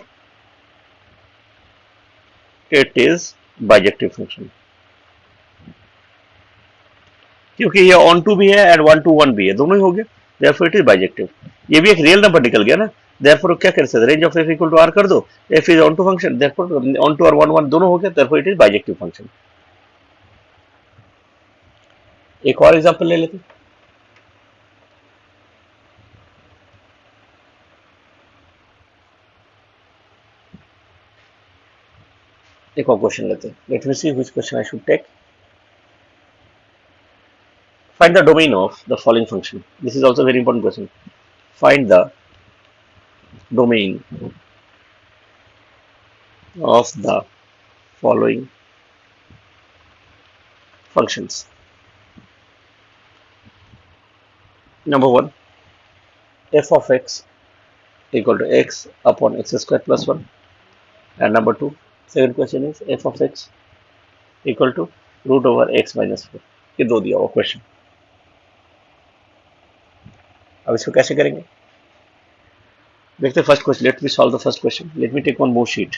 it is bijective function, क्योंकि ये ऑन टू भी है एंड 1 to 1 भी है, दोनों ही हो गया, therefore it is bijective। ये भी एक रियल नंबर निकल गया ना, therefore क्या कर सकते, range of f equal to r कर दो, f is onto function, therefore on to और 1 1 दोनों हो गया, therefore it is bijective function। एक और एग्जांपल ले लेते हैं। एक और क्वेश्चन लेते हैं, let me see which question I should take. Find the domain of the following function. This is also a very important question. Find the domain of the following functions. Number 1, f of x equal to x upon x square plus 1. And number 2, second question is f of x equal to root over x minus 4. ये दो दिया हुआ question. अब इसको कैसे करेंगे देखते हैं। First question, let me solve the first question. Let me take one more sheet.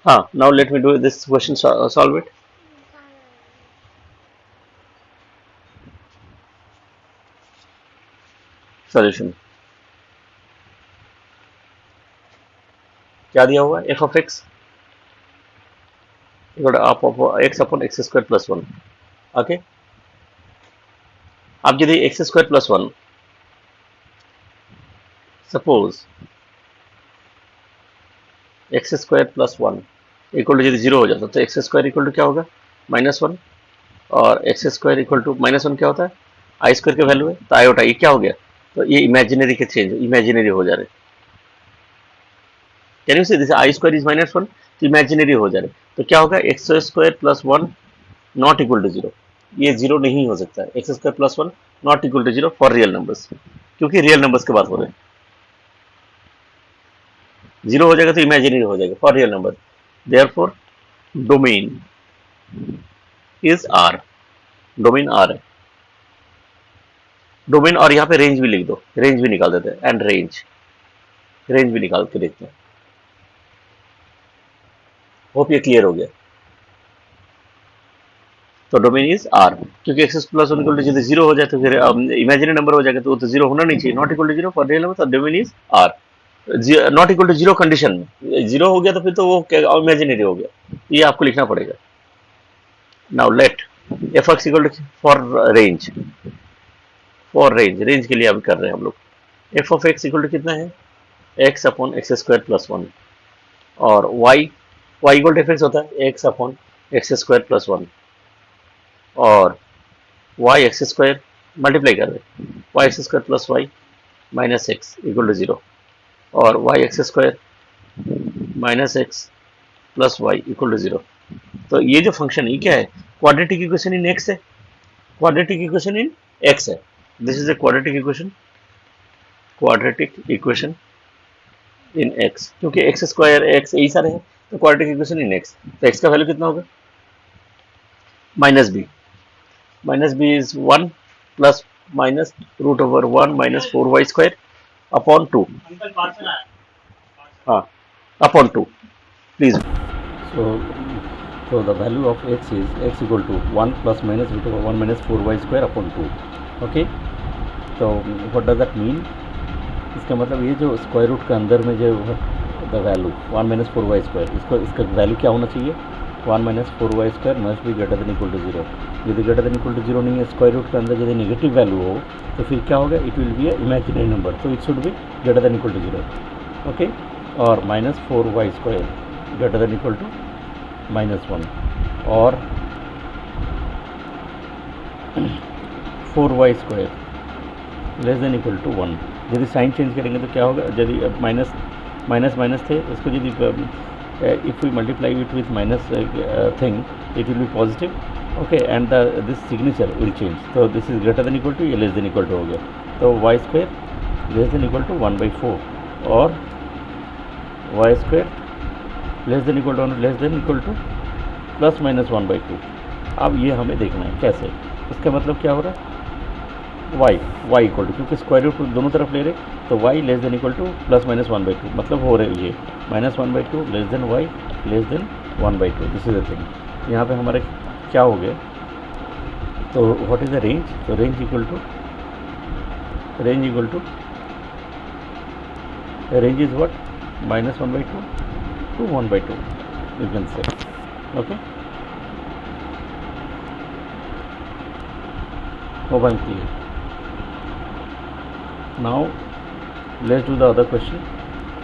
हाँ, now let me do this question, solve it. Solution क्या दिया हुआ है, f of x equal to x upon x square plus 1. Okay, अब यदि x square plus 1, suppose x square plus 1 equal to यदि 0 हो जाता तो x स्क्वायर इक्वल टू क्या होगा, -1, और x स्क्वायर इक्वल टू -1 क्या होता है, आई स्क्वायर का वैल्यू है, तो आयोटा ये क्या हो गया, तो ये इमेजिनरी के चेंज, इमेजिनरी हो जा रहे। Can you see this, i square is -1, तो इमेजिनरी हो जा रहे, तो क्या होगा, x square plus 1 not equal to 0, ये 0 नहीं हो सकता है, x square plus 1 not equal to 0 for real numbers, क्योंकि रियल नंबर्स की बात हो रहे हैं। 0 हो जाएगा तो इमेजिनरी हो जाएगा for real number, therefore domain is R, domain R है, डोमेन, और यहाँ पे रेंज भी लिख दो, रेंज भी निकाल देते हैं, एंड रेंज भी निकाल के देखते हैं। होप ये क्लियर हो गया। तो डोमेन इज आर, क्योंकि एक्स प्लस 1 इक्वल टू यदि 0 हो जाए तो फिर इमेजिनरी नंबर हो जाएगा, तो वो तो 0 होना नहीं चाहिए, not equal to 0 for real number, तो domain is R. Not equal to 0 condition में 0 हो गया तो फिर तो वो इमेजिनरी हो गया, ये आपको लिखना पड़ेगा। Now let f x equal to for range, range के लिए अब कर रहे हैं हम लोग, f of x equal to कितना है, x upon x square plus one, और y equal to f x होता है x upon x square plus one, और वाई एक्स स्क्वायर मल्टीप्लाई कर दे, y x square plus y minus x equal to zero, और y x square minus x plus y equal to zero. तो ये जो function है क्या है, क्वाड्रेटिक इक्वेशन इन एक्स है, क्वाड्रेटिक इक्वेशन इन एक्स है, this is a quadratic equation in x, क्योंकि एक्स स्क्वायर एक्स यही सारे हैं, तो क्वाड्रेटिक इक्वेशन इन एक्स, तो एक्स का वैल्यू कितना होगा, minus b is one plus minus root over one minus four y square upon two, हाँ upon two please. So the value of x is x equal to 1 plus minus root over 1 minus 4y square upon 2. Okay, so what does that mean? इसका मतलब ये जो square root के अंदर में जो the value 1 minus 4y square, इसका value क्या होना चाहिए, 1 minus 4y square must be greater than equal to zero. यदि greater than equal to zero नहीं है, स्क्वायर रूट के अंदर यदि नेगेटिव वैल्यू हो तो फिर क्या होगा, it will be a imaginary number, so it should be greater than equal to zero. Okay, और minus 4y square greater than equal to minus one, और 4y square less than equal to one. यदि sign change करेंगे तो क्या होगा, यदि minus minus minus थे इसको यदि if we multiply it with minus thing it will be positive. Okay, and this signature will change, तो this is greater than equal to, ये लेस देन इक्वल टू हो गया, तो y square less than equal to 1/4 और y square less than equal to less than equal to plus minus 1/2। अब ये हमें देखना है कैसे, इसका मतलब क्या हो रहा है, वाई इक्वल टू, क्योंकि स्क्वायर रूट दोनों तरफ ले रहे, तो y less than equal to plus minus 1/2, मतलब हो रहे ये minus 1/2 less than y less than 1/2, this is the thing. यहाँ पे हमारे क्या हो गया, तो व्हाट इज द रेंज, तो range equal to range is what, minus 1/2 to 1/2 you can say. Okay, hope I'm clear. Now let's do the other question,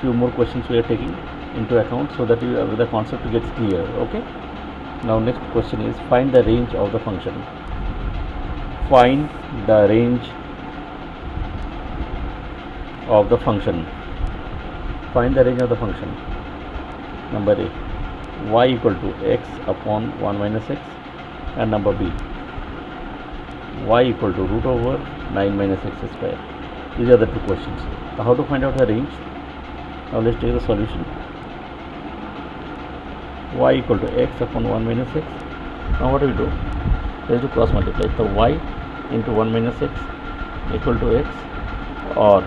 few more questions we are taking into account so that the concept gets clear. Okay, now next question is find the range of the function. Find the range of the function. Find the range of the function. Number A, y equal to x upon 1 minus x, and number B, y equal to root over 9 minus x square. These are the two questions. So how to find out the range? Now let's take the solution. Y equal to x upon 1 minus x. Now what do we do? Let's do cross multiply. So y into 1 minus x equal to x, और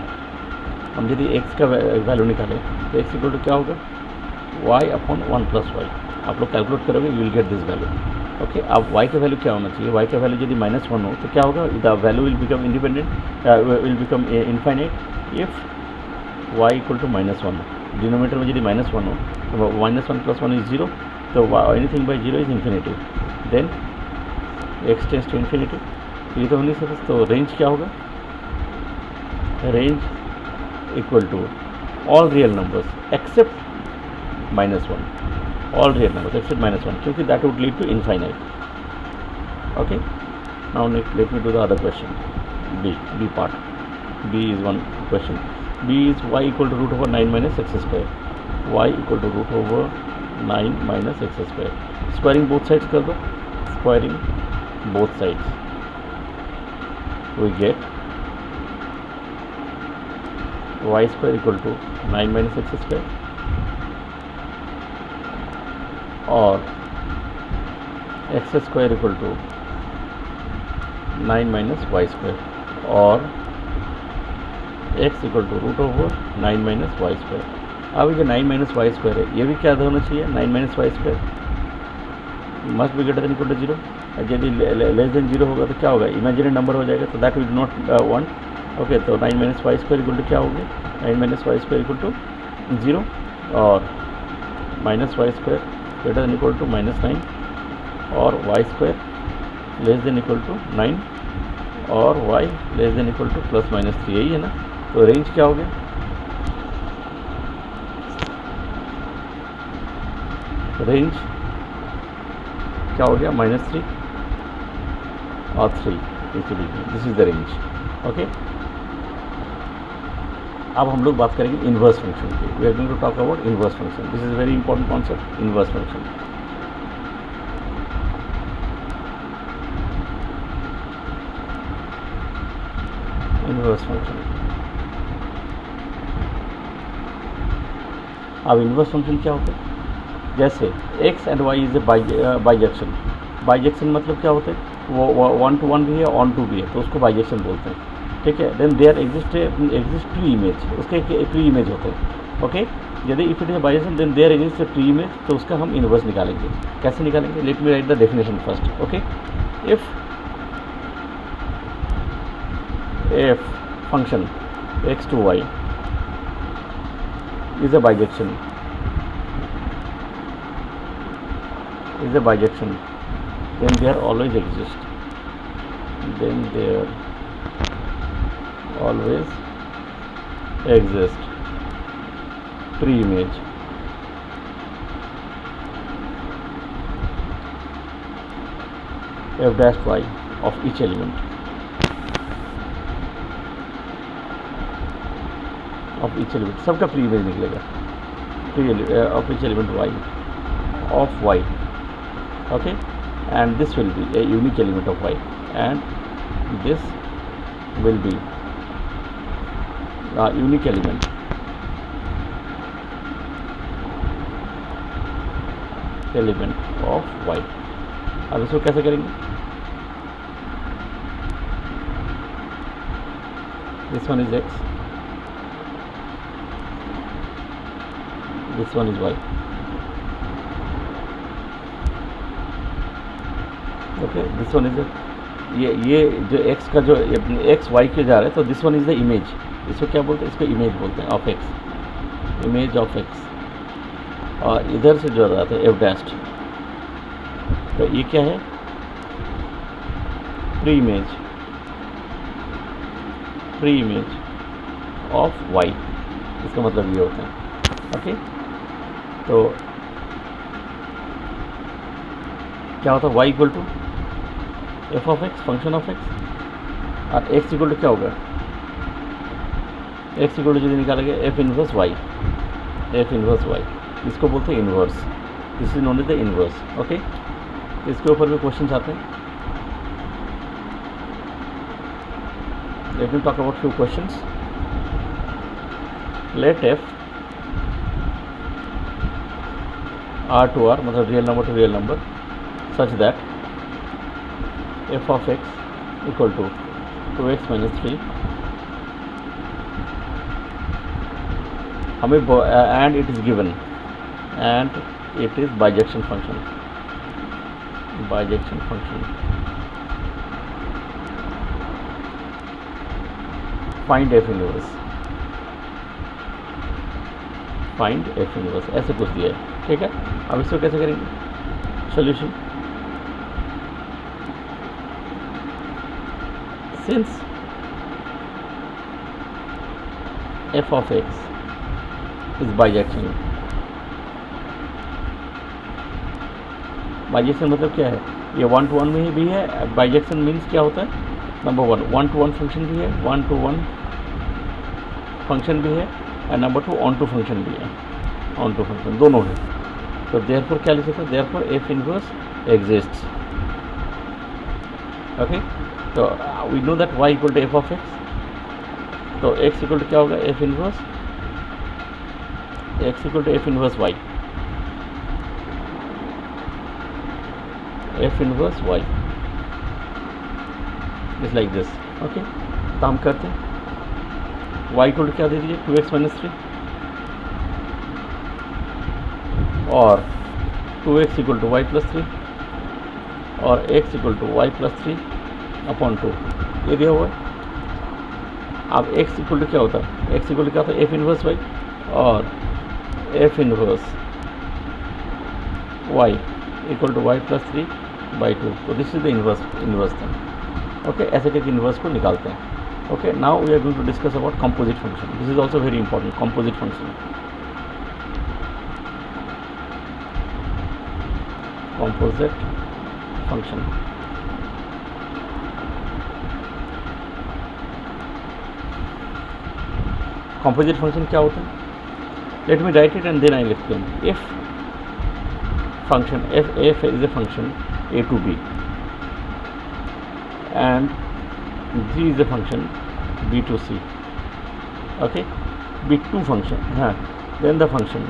हम यदि x का value निकालें तो x equal to क्या होगा, y upon 1 plus Y. आप लोग कैलकुलेट करोगे, you will get this value. Okay, अब y का वैल्यू क्या होना चाहिए, y का वैल्यू यदि -1 हो तो क्या होगा, the value will become independent, will become infinite if y equal to -1। Denominator में यदि -1 हो तो -1 प्लस 1 इज 0, तो anything by 0 is infinity, then x tends to infinity, ये तो नहीं सकता। तो रेंज क्या होगा, range equal to all real numbers except -1, all real numbers except -1, क्योंकि that would lead to infinite. Okay, now let me do the other question, B part. B is one question. B is y equal to root over 9 minus x square. Y equal to root over 9 minus x square. Squaring both sides कर दो, squaring both sides we get y square equal to 9 minus x square, और x square equal to 9 minus y square, और x equal to root over 9 minus y square. अब ये 9 minus y square है, ये भी क्या होना चाहिए, 9 minus y square must be greater than equal to zero. यदि लेस देन जीरो होगा तो क्या होगा, इमेजिनरी नंबर हो जाएगा, तो that will not want. Okay, तो 9 minus y square equal to क्या होगा, 9 minus y square equal to 0, और minus y square greater than equal to -9, और y square less than equal to 9, और y less than equal to +-3, यही है ना। तो रेंज क्या हो गया, रेंज क्या हो गया, -3 और 3 इसके बीच में, this is the range. Okay, अब हम लोग बात करेंगे इन्वर्स फंक्शन की। We are going to talk about inverse function. This is very important concept, inverse function. Inverse function, अब इन्वर्स फंक्शन क्या होता है, जैसे x and y is a bijection. Bijection मतलब क्या होता है, वो 1 to 1 भी है, ऑन टू भी है, तो उसको बाइजेक्शन बोलते हैं। ठीक है, then there exist two image, उसके एक प्री इमेज होते हैं। ओके, यदि if it is bijection then there exist pre image, तो उसका हम इन्वर्स निकालेंगे। कैसे निकालेंगे, let me write the definition first. Okay, if function x to y is a bijection, then there always exist pre-image f dash y of each element सबका pre image निकलेगा, of each element y of y. Okay, and this will be a unique element of y, and this will be a unique element of y. अब इसको कैसे करेंगे, this one is x, this one is y. Okay, this one is ये जो x का जो x y के जा रहा है, तो this one is the image. इसको क्या बोलते हैं, इसको इमेज बोलते हैं, of x, image of x। और इधर से जो रहा था f डैश्ड, तो ये क्या है, प्री इमेज ऑफ y। इसका मतलब ये होता है। ओके, तो क्या होता है, y equal to f of x, function of x, और x इक्वल टू क्या होगा, x इक्वल टू जो निकालेंगे एफ इनवर्स वाई, इसको बोलते हैं inverse. This is known as the inverse. Okay, इसके ऊपर भी क्वेश्चन आते हैं। Let me talk about few questions. Let f R to R, मतलब real number to real number, such that f of x equal to 2x minus 3 हमें and it is given, and it is bijection function, find f inverse, ऐसे कुछ दिया है। ठीक है, अब इसको कैसे करेंगे solution, since f of x is bijection, मतलब क्या है, ये 1 to 1 में भी है। बाइजेक्शन मीन्स क्या होता है, नंबर 1 to 1 फंक्शन भी है, 1 to 1 फंक्शन भी है, और नंबर 2 ऑन टू फंक्शन भी है, ऑन टू फंक्शन दोनों है। तो देयरफॉर क्या लिख सकते हैं, therefore f inverse exists. Okay, तो we know that y equal to f of x, तो x इक्वल टू क्या होगा, f inverse, x equal to f inverse y, f inverse y is like this. Okay, तो हम करते हैं, y equal to क्या दे दीजिए, 2x माइनस 3, और 2x equal to y plus 3, और x equal to y plus 3 upon 2, ये दिया हुआ है। अब x इक्वल टू क्या होता है, x इक्वल टू क्या होता है, एफ इनवर्स वाई, और f inverse y equal to y plus 3/2। तो दिस इज द इन्वर्स था। ओके, ऐसे करके इन्वर्स को निकालते हैं। Okay, now we are going to discuss about composite function. This is also very important, composite function. Composite function. Composite function क्या होता है? Let me write it and then I'll explain. If function f is a function a to b and g is a function b to c, okay, b2 function, then the function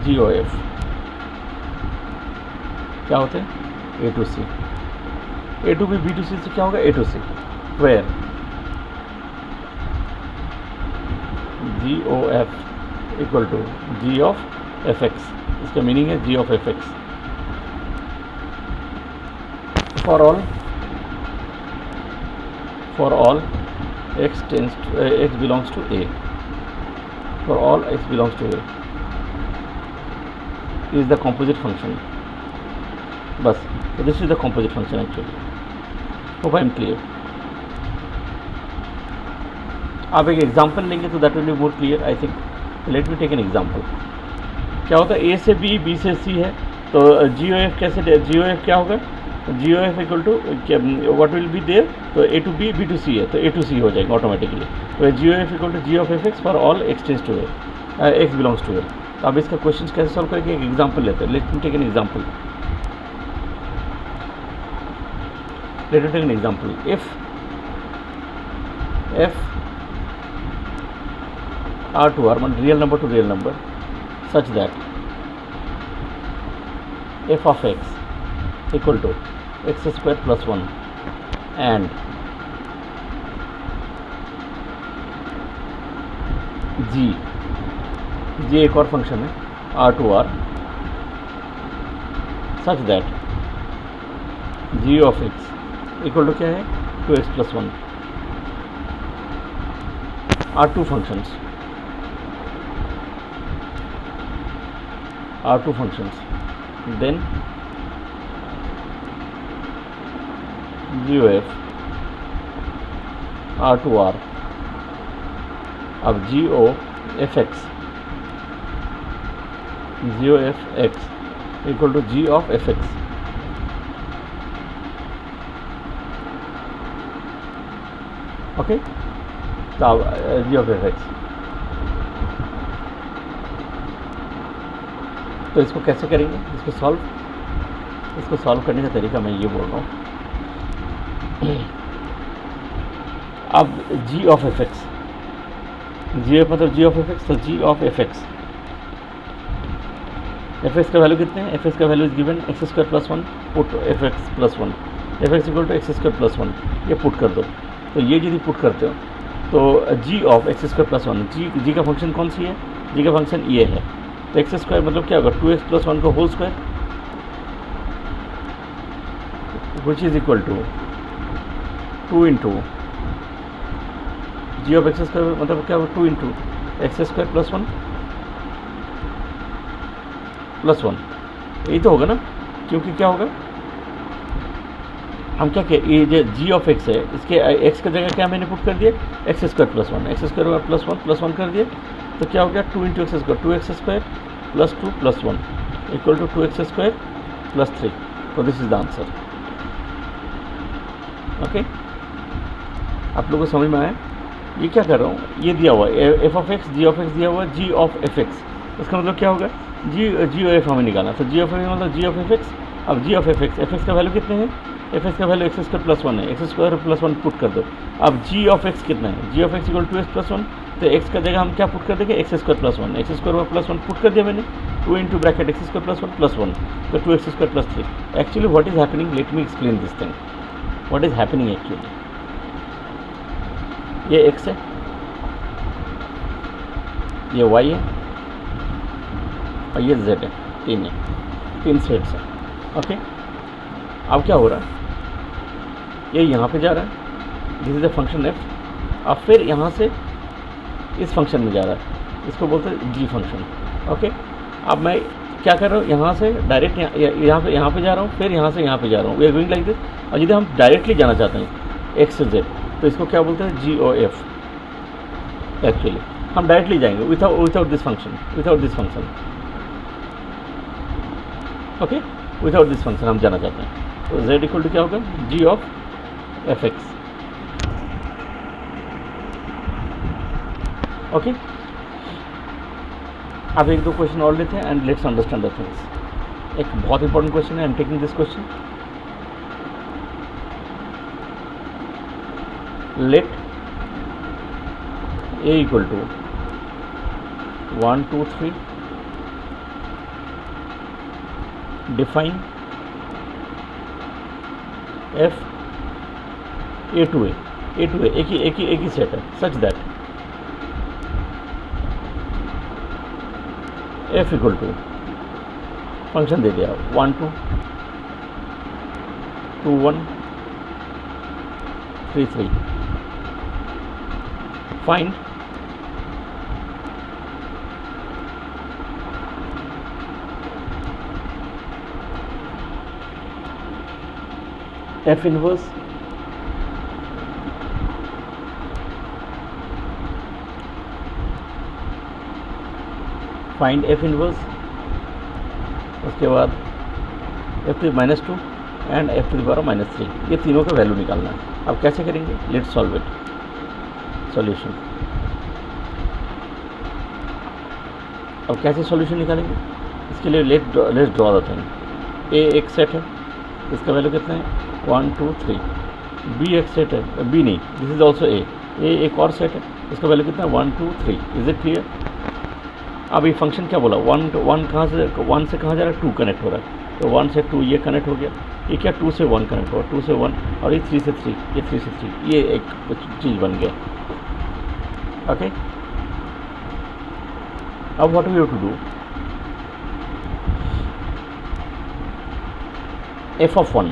g of f क्या होते हैं? a to c. a to b, b to c से क्या होगा? a to c, where g of f equal to g of fx. इसका meaning है g of fx for all x belongs to a, for all x belongs to a is the composite function. बस, so this is the composite function actually. Hope I am clear. आप एक example लेंगे तो that will be more clear I think. Let me take an example. क्या होता है? ए से B, B से सी है, तो जी ओ एफ कैसे, जी ओ एफ क्या होगा? G O f equal to what will be there, तो A to B, B to C है, तो ए टू सी हो जाएगा ऑटोमेटिकली. तो g O f equal to g of f x for all x tends to A, x belongs to A. तो अब इसका question कैसे सॉल्व करेंगे? एक एग्जाम्पल लेते हैं. Let me take an example. Let me take an example. If f R to R, real number to real number, such that f of x equal to x square plus 1 and g एक और function है R to R, such that g of x equal to क्या है? 2x plus 1 are two functions. are two functions, then g of f R to R. अब g o f x, g o f x equal to g of f x. Okay, तो g of f x. तो इसको कैसे करेंगे? इसको solve करने का तरीका मैं ये बोल रहा हूँ. अब g of f x, g मतलब g ऑफ एफ एक्स, तो g of f x, f x का वैल्यू कितने हैं? एफ एक्स का value is given x square plus 1, put f x plus 1, f x equal to x square plus 1, ये put कर दो. तो ये यदि पुट करते हो तो g of x square plus 1, जी का फंक्शन कौन सी है? जी का फंक्शन ये है. तो एक्स स्क्वायर मतलब क्या होगा? 2x प्लस 1 का whole square, which is equal to 2 into g of x square, मतलब क्या होगा? 2 into x square plus 1 plus 1. यही तो होगा ना, क्योंकि क्या होगा? हम क्या किया, ये जो जी ऑफ एक्स है, इसके एक्स की जगह क्या मैंने पुट कर दिया? X square plus 1, x square plus 1 कर दिए. तो क्या हो गया? 2 into x square, 2x square plus 2 plus 1 equal to 2x square plus 3. तो this is the answer. Okay, आप लोगों को समझ में आया? ये क्या कर रहा हूँ, ये दिया हुआ है f of x, g of x दिया हुआ है, जी ऑफ एफ एक्स. इसका मतलब क्या होगा? जी ओ एफ हमें निकालना. तो जी ऑफ एफ मतलब जी ऑफ एफ एक्स. अब जी ऑफ एफ एक्स का वैल्यू कितने हैं? एफ एक्स का वैल्यू एक्स स्क्वायर प्लस 1 है, एक्स स्क्वायर प्लस 1 पुट कर दो. अब जी ऑफ एक्स कितना है? G of x equal to x plus 1. तो एक्स का जगह हम क्या पुट कर देंगे? X square plus 1, x square plus 1 put कर दिया मैंने. 2 into bracket x square plus 1 plus 1, तो 2x square plus 3. Actually what is happening, let me explain this thing. What is happening actually, ये x है, ये y है और ये z है. 3 सेट्स हैं. ओके, अब क्या हो रहा है? ये यहाँ पे जा रहा है, this is the function f. अब फिर यहाँ से इस फंक्शन में जा रहा है, इसको बोलते हैं g फंक्शन. ओके, अब मैं क्या कर रहा हूँ, यहाँ से डायरेक्ट यहाँ पे जा रहा हूँ, फिर यहाँ से यहाँ पे जा रहा हूँ, we are going like this. और यदि हम डायरेक्टली जाना चाहते हैं एक्स से जेड, तो इसको क्या बोलते हैं, GOF। एक्चुअली हम डायरेक्टली जाएंगे without this function, okay, without this function हम जाना चाहते हैं। तो z इक्वल टू क्या होगा, G(f(x). ओके, अब एक दो क्वेश्चन और लेते हैं and let's understand the things. एक बहुत इंपॉर्टेंट क्वेश्चन है, I am taking this question. Let a equal to 1 2 3 define f a to a एक ही सेट है, such that f equal to function दे दिया 1 2 2 1 3 3। Find f inverse find f inverse, उसके बाद f to minus 2 and f to the power minus 3, ये तीनों का वैल्यू निकालना है। अब कैसे करेंगे, लेट्स सॉल्व इट। सॉल्यूशन, अब कैसे सॉल्यूशन निकालेंगे, इसके लिए let's draw the thing. a एक सेट है, इसका वैल्यू कितना है 1 2 3। b एक सेट है, b नहीं, दिस इज ऑल्सो a एक और सेट है, इसका वैल्यू कितना है 1 2 3। Is it clear. अब ये फंक्शन क्या बोला, 1 कहाँ से 1 से कहाँ जा रहा है, 2 कनेक्ट हो रहा है, तो 1 से 2 ये कनेक्ट हो गया, ये क्या 2 से 1 कनेक्ट हुआ, 2 से 1, और ये 3 से 3, ये 3 से 3, ये एक चीज़ बन गया। ओके, अब what we have to do, f of 1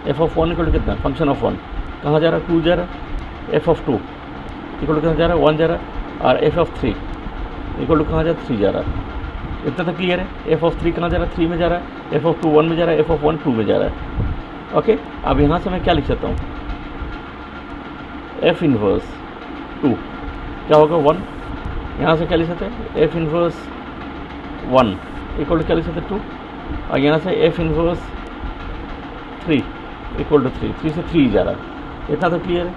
equal to कितना, फंक्शन ऑफ 1 कहाँ जा रहा है, 2 जा रहा है, f ऑफ 2 इक्वल टू कहाँ जा रहा है, 1 जा रहा है, और f ऑफ 3 इक्वल टू कहाँ जा रहा है, 3 जा रहा है। इतना तो क्लियर है। f ऑफ 3 कहाँ जा रहा है, 3 में जा रहा है, f ऑफ 2 1 में जा रहा है, f ऑफ 1 2 में जा रहा है। ओके, अब यहाँ से मैं क्या लिख सकता हूँ, f इनवर्स 2 क्या होगा 1, यहाँ से क्या लिख सकते हैं, f इनवर्स 1 इक्वल टू क्या लिख सकते हैं 2, और यहाँ से f इनवर्स 3 इक्वल टू 3 से 3 जा रहा है। इतना तो क्लियर है।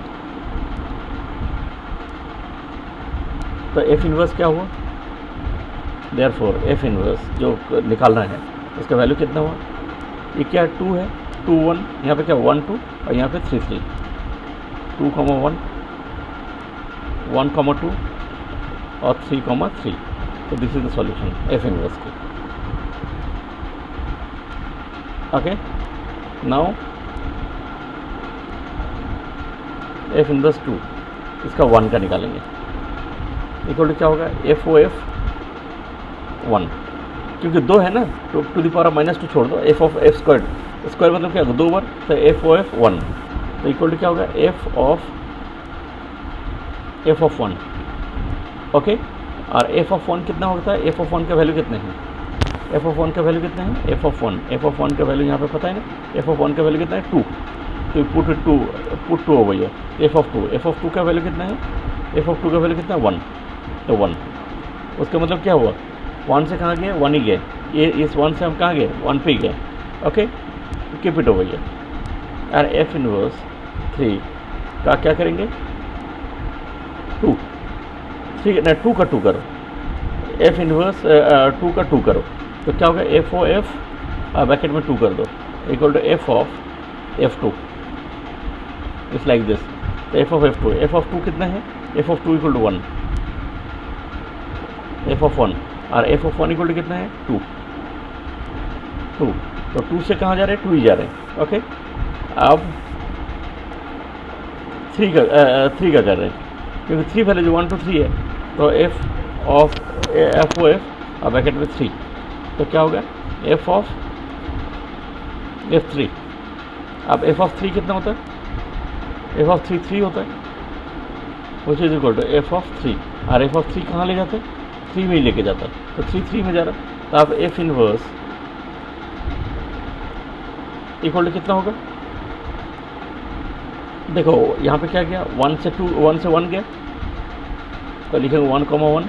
तो f इनवर्स क्या हुआ, देयरफॉर f इनवर्स जो निकालना है उसका वैल्यू कितना हुआ, ये क्या 2 है, 2 1, यहाँ पे क्या 1 2, और यहाँ पे 3 3, 2 1 1 2 और 3 3। तो this is the solution f inverse की। ओके, नाउ f इनवर्स 2 इसका 1 का निकालेंगे, इक्वल टू क्या होगा, f o f 1, क्योंकि 2 है ना, तो टू द पावर माइनस 2 छोड़ दो, f ऑफ f स्क्वायर मतलब क्या होगा 2 बार, तो f o f 1, तो इक्वल टू क्या होगा, f ऑफ 1। ओके, और f ऑफ 1 कितना होता है, f ऑफ 1 का वैल्यू कितना है, f ऑफ 1 का वैल्यू कितना है, f ऑफ 1 का वैल्यू यहाँ पे पता है ना, f ऑफ 1 का वैल्यू कितना है 2, तो put 2 over here, f of 2 का वैल्यू कितना है, f ऑफ 2 का वैल्यू कितना है 1, तो 1, उसका मतलब क्या हुआ, 1 से कहाँ गए, 1 ही गए, ये इस 1 से हम कहाँ गए, 1 पे ही गए। Okay, keep it over here. और f इनवर्स 3 का क्या करेंगे, 2 3 ना 2 का 2 करो, f इनवर्स 2 का 2 करो, तो क्या होगा, f o f ब्रैकेट में 2 कर दो, equal to f of f2, it's like this. तो f ऑफ 2 कितना है, f of 2 equal to 1, f of 1, और f ऑफ 1 इक्वल टू कितना है 2, तो 2 से कहाँ जा रहे हैं, 2 ही जा रहे हैं। ओके, अब 3 का कर रहे हैं, क्योंकि 3 पहले जो 1 2 3 है, तो f o f और ब्रैकेट में 3, तो क्या होगा, f ऑफ f3। अब f ऑफ 3 कितना होता है, f ऑफ 3 3 होता है, which is equal to f of 3, और f ऑफ 3 कहाँ ले जाते हैं, 3 में ही लेके जाता, तो 3 में जा रहा, तो आप एफ इनवर्स इक्वल टू कितना होगा, देखो यहाँ पे क्या गया, 1 से 1 गया, तो लिखेंगे 1,1,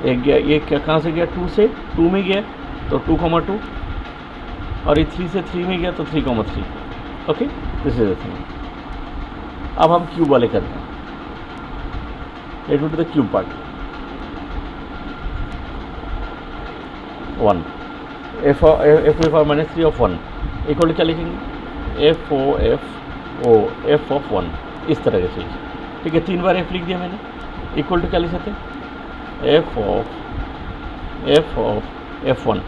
एक गया, ये क्या कहाँ से गया, 2 से 2 में गया, तो 2,2, और ये 3 से 3 में गया, तो 3,3। Okay, this is the thing. अब हम क्यूब वाले करते हैं, let go to the cube part. 1 f minus 3 of 1 equal to क्या लिखेंगे, एफ ऑफ 1, इस तरह की चीज़, ठीक है। 3 बार एफ लिख दिया मैंने, इक्वल टू क्या लिख सकते हैं, एफ ऑफ F1।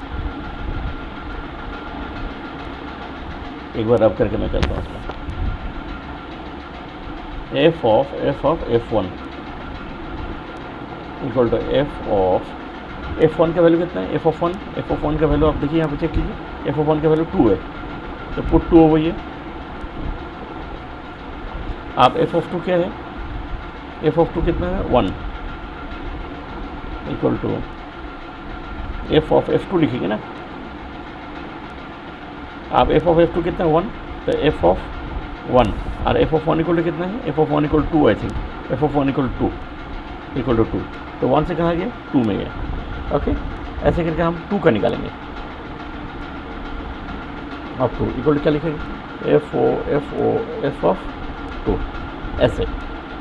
एक बार रब करके मैं करता हूँ उसमें, f of F1 equal to f of F1 का वैल्यू कितना है, एफ ऑफ 1 का वैल्यू आप देखिए यहाँ पे चेक कीजिए, एफ ऑफ 1 का वैल्यू 2 है, तो पुट 2 ओवर ये। आप एफ ऑफ 2 क्या है, एफ ऑफ 2 कितना है, 1 equal to f of F2 लिखेंगे ना, आप एफ ऑफ F2 कितना है, 1, तो एफ ऑफ 1, और एफ ऑफ 1 इक्वल टू कितना है, f of 1 equal to 2, I think f of 1 equal to 2, तो 1 से कहाँ गया, 2 में गया। ओके, ऐसे करके हम 2 का निकालेंगे। अब 2 इक्वल टू क्या लिखेंगे, एफ ऑफ 2, ऐसे।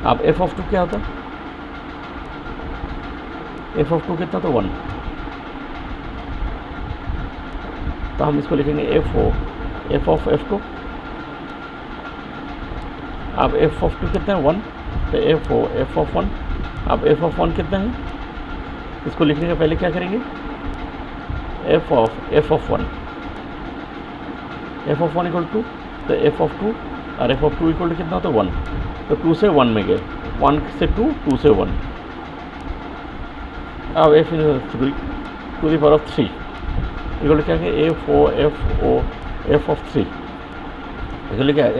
अब एफ ऑफ 2 क्या होता है, एफ ऑफ 2 कितना, तो 1, तो हम इसको लिखेंगे एफ ऑफ F2। अब एफ ऑफ 2 कितना है, 1, तो एफ ऑफ 1। अब एफ ऑफ 1 कितना है, इसको लिखने के पहले क्या करेंगे, एफ ऑफ 1 इक्वल टू, तो एफ ऑफ 2 और एफ ऑफ 2 इक्वल टू कितना होता है, 1, तो 2 से 1 में गए, 1 से 2, 2 से 1। अब f in 3 to the power of 3 equal to क्या है, एफ ऑफ 3 इक्वल क्या है,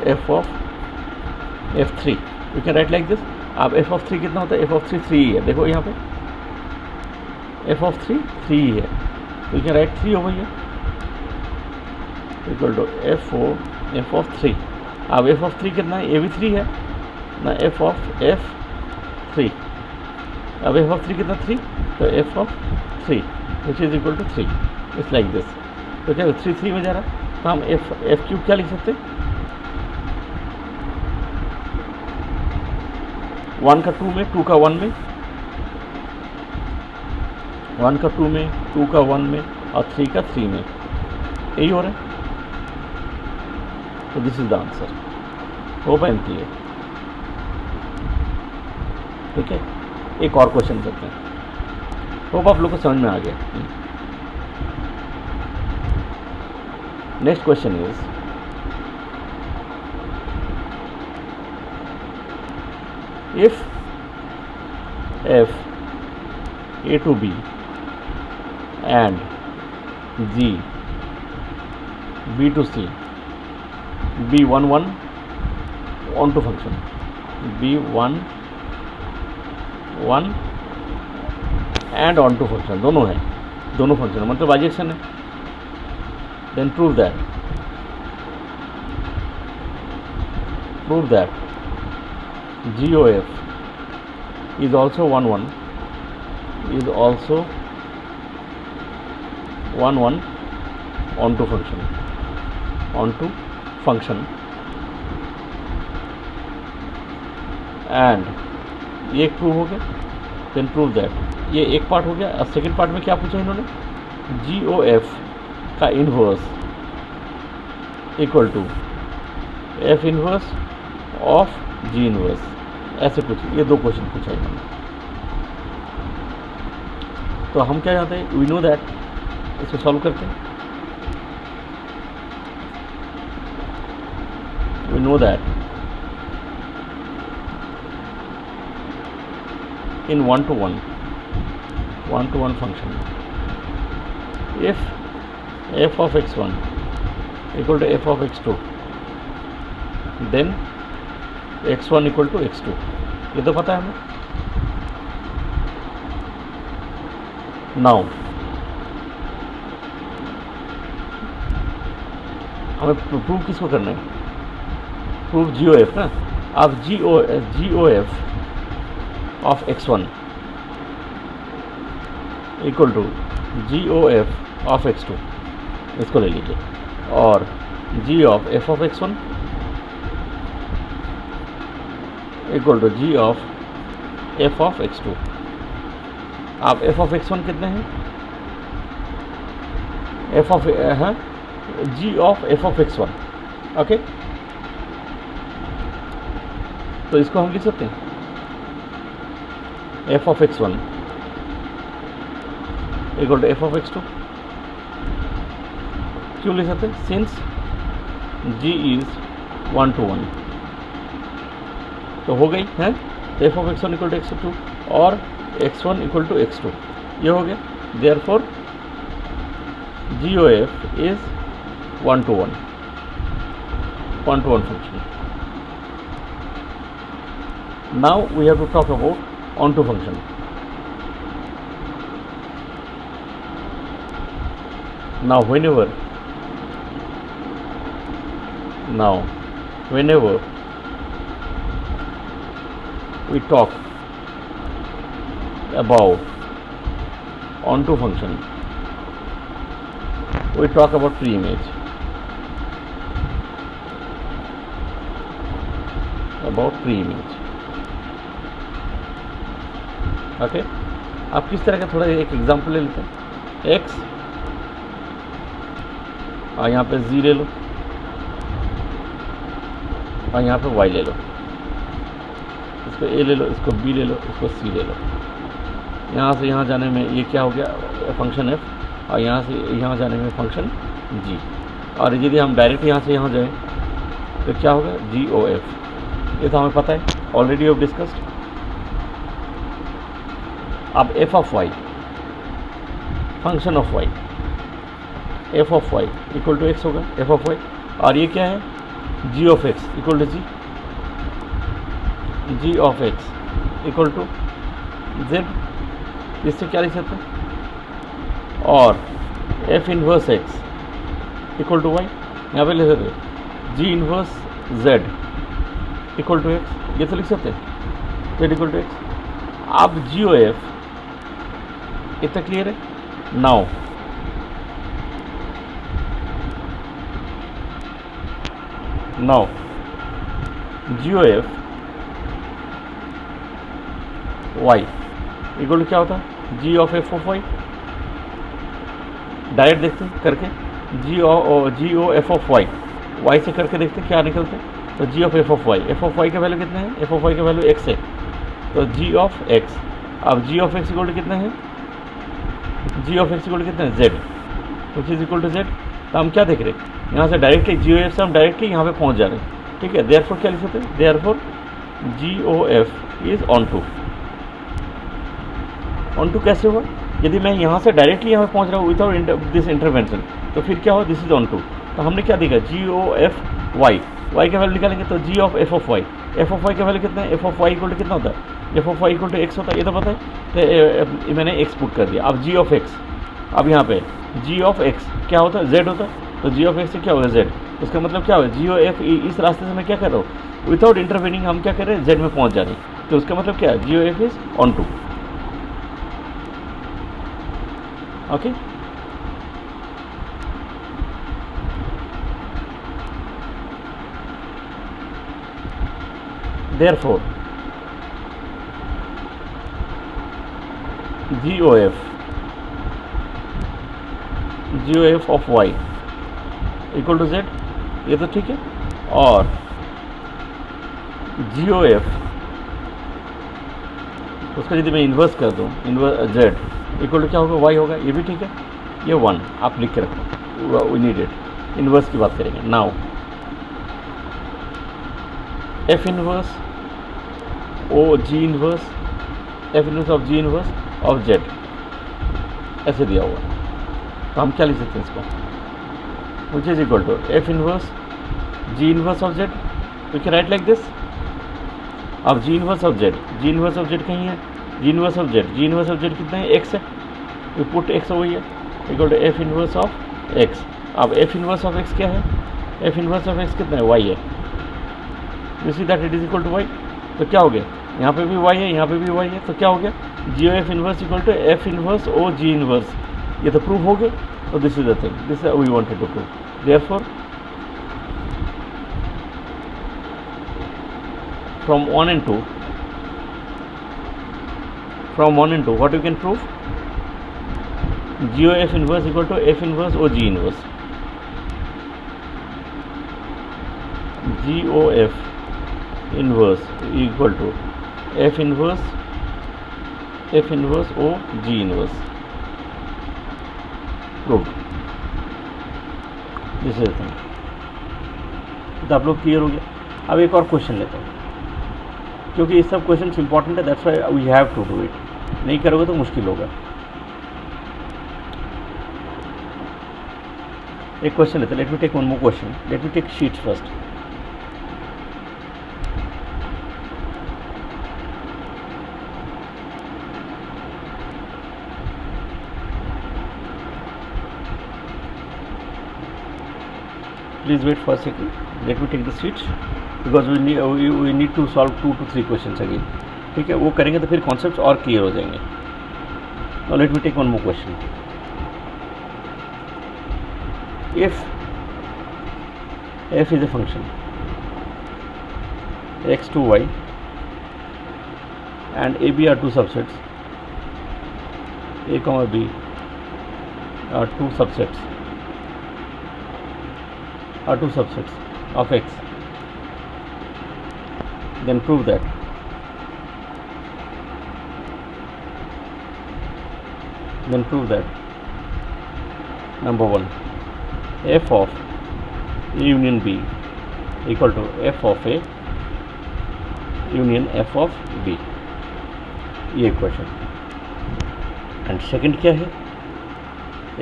f of F3, you can write like this. अब एफ ऑफ 3 कितना होता है, एफ ऑफ 3 3 ही है, देखो यहाँ पे एफ ऑफ 3 3 ही है, तो you can write 3 over here equal to f of 3। अब एफ ऑफ 3 कितना है, ये भी 3 है ना, एफ ऑफ F3। अब एफ ऑफ 3 कितना, 3, तो f of 3 which is equal to 3, it's like this. तो क्या 3 में जा रहा है, तो हम एफ क्यूब क्या लिख सकते हैं, 1 का 2 में, 2 का 1 में, 1 का 2 में, 2 का 1 में, और 3 का 3 में, यही हो रहा है। तो this is the answer, hope I am clear. ठीक है, एक और क्वेश्चन करते हैं, होप आप लोग को समझ में आ गया। Next question is, if f a to b and g b to c be 1 1 onto function, be 1 1 and onto function, दोनों है, दोनों फंक्शन मतलब बाइजेक्शन है, then prove that GOF is also 1 1 onto function and ये एक prove हो गया, then prove that, ये एक पार्ट हो गया। और सेकेंड पार्ट में क्या पूछा इन्होंने, GOF का inverse equal to F inverse of G inverse, ऐसे पूछे, ये 2 क्वेश्चन पूछा इन्होंने। तो हम क्या जानते हैं, वी नो दैट, इसको सॉल्व करते हैं। We know that in 1 to 1 function, if f of x1 equal to f of x2, then x1 equal to x2, ये तो पता है हमें। नाउ हमें प्रूव किसको करना है? प्रूव जी ओ एफ ना। अब g O F of x1 equal to ji O F of x2, इसको ले लीजिए, और g of f of x1 equal to g of f of x2। आप एफ ऑफ x1 कितने हैं? F of g of f of x1, okay. तो इसको हम लिख सकते हैं f of x1 equal to f of x2। क्यों लिख सकते हैं? सिंस g इज 1 to 1, तो हो गई है f of x1 equal to x2 और x1 इक्वल टू x2, ये हो गया। Therefore g O f is 1 to 1 function. Now we have to talk about onto function. Now whenever we talk about onto function, we talk about pre-image. Okay. आप किस तरह का थोड़ा एक example ले लेते हैं। x और यहाँ पे z ले लो और यहाँ पे y ले लो, इसको a ले लो, इसको b ले लो, इसको c ले लो। यहाँ से यहाँ जाने में ये क्या हो गया? फंक्शन f, और यहाँ से यहाँ जाने में फंक्शन g। और यदि हम डायरेक्ट यहाँ से यहाँ जाएँ तो क्या होगा? जी ओ एफ। ये तो हमें पता है, ऑलरेडी ऑफ डिस्कस्ड। अब f of y, function of y, f of y equal to x होगा, एफ ऑफ वाई। और ये क्या है? G of x equal to g of x equal to z. इससे क्या लिख सकते हैं? और f inverse x equal to y, यहाँ पे लिख सकते हैं g inverse z equal to x, ये तो लिख सकते हैं जेड इक्वल टू एक्स। अब जी ओ एफ, इतना क्लियर है? Now g O f y equal to क्या होता है? G of f of y. Direct देखते हैं करके, g O F of y, y से करके देखते हैं क्या निकलते हैं। तो g of f of y का वैल्यू कितना है? एफ ऑफ वाई का वैल्यू एक्स है, तो जी ऑफ एक्स। अब g of x equal to कितना है? G of x equal to कितना है? Z, which is equal to z. तो हम क्या देख रहे हैं? यहाँ से डायरेक्टली जी ओ एफ से हम डायरेक्टली यहाँ पे पहुँच जा रहे हैं, ठीक है। देयरफॉर क्या लिख सकते हैं? Therefore g O f is onto कैसे हुआ? यदि मैं यहाँ से डायरेक्टली यहाँ पे पहुँच रहा हूँ विदाउट दिस इंटरवेंशन, तो फिर क्या हो? This is onto. तो हमने क्या देखा? जी ओ एफ वाई, वाई का वैल्यू निकालेंगे तो g of f of y का वैल्यू कितना है? F of y equal to कितना होता है? F of y equal to x होता है, ये तो पता है। तो मैंने एक्स पुट कर दिया। अब जी ऑफ एक्स, अब यहाँ पे जी ऑफ एक्स क्या होता है? जेड होता है। तो जी ऑफ एक्स से क्या होगा? जेड। उसका मतलब क्या होगा? जी ओ एफ, इस रास्ते से मैं क्या कर रहा हूँ? विदाउट इंटरवेनिंग हम क्या कर रहे हैं? जेड में पहुँच जा रहे हैं। तो उसका मतलब क्या है? G O f is onto, okay. Therefore, GOF of y equal to z, ये तो ठीक है। और GOF उसका यदि मैं इन्वर्स कर दूँ, इन्वर्स z इक्वल टू क्या होगा? y होगा, ये भी ठीक है। ये 1 आप लिख के रखो, वी नीड इट। इन्वर्स की बात करेंगे now. F inverse o g inverse, f inverse of g inverse of z, ऐसे दिया हुआ है। तो हम क्या लिख सकते हैं इसको? Which is equal to f inverse g inverse of z, we can write like this. अब जी इनवर्स ऑफ जेड कहीं है? जी इनवर्स ऑफ जेड कितना है? एक्स है। We put x over here equal to f inverse of x. अब f inverse of x क्या है? f inverse of x कितना है? y है. You see that it is equal to y. तो क्या हो गया? यहाँ पे भी y है, यहाँ पे भी y है, तो क्या हो गया? G f inverse equal to f inverse o g inverse. ये तो प्रूव हो गया. तो this is the thing, this we wanted to prove. Therefore from 1 and 2, what you can prove? GOF inverse equal to F inverse or G inverse. GOF inverse equal to F inverse or G inverse. Proved. This is the thing. तो आप लोग clear हो गया. अब एक और question लेते हैं, क्योंकि ये सब क्वेश्चन इंपॉर्टेंट है. That's why we have to do it. नहीं करोगे तो मुश्किल होगा. एक क्वेश्चन लेते हैं. Let me take one more question. Let me take sheets first. Please wait for second. Let me take the sheets because we need to solve 2 to 3 question again. ठीक है, वो करेंगे तो फिर कॉन्सेप्ट और क्लियर हो जाएंगे. Now let me take one more question. If f is a function x to y and a b are two subsets, a comma b are two subsets of x, then prove that number 1, f of a union b equal to f of a union f of b. ये question. And second क्या है?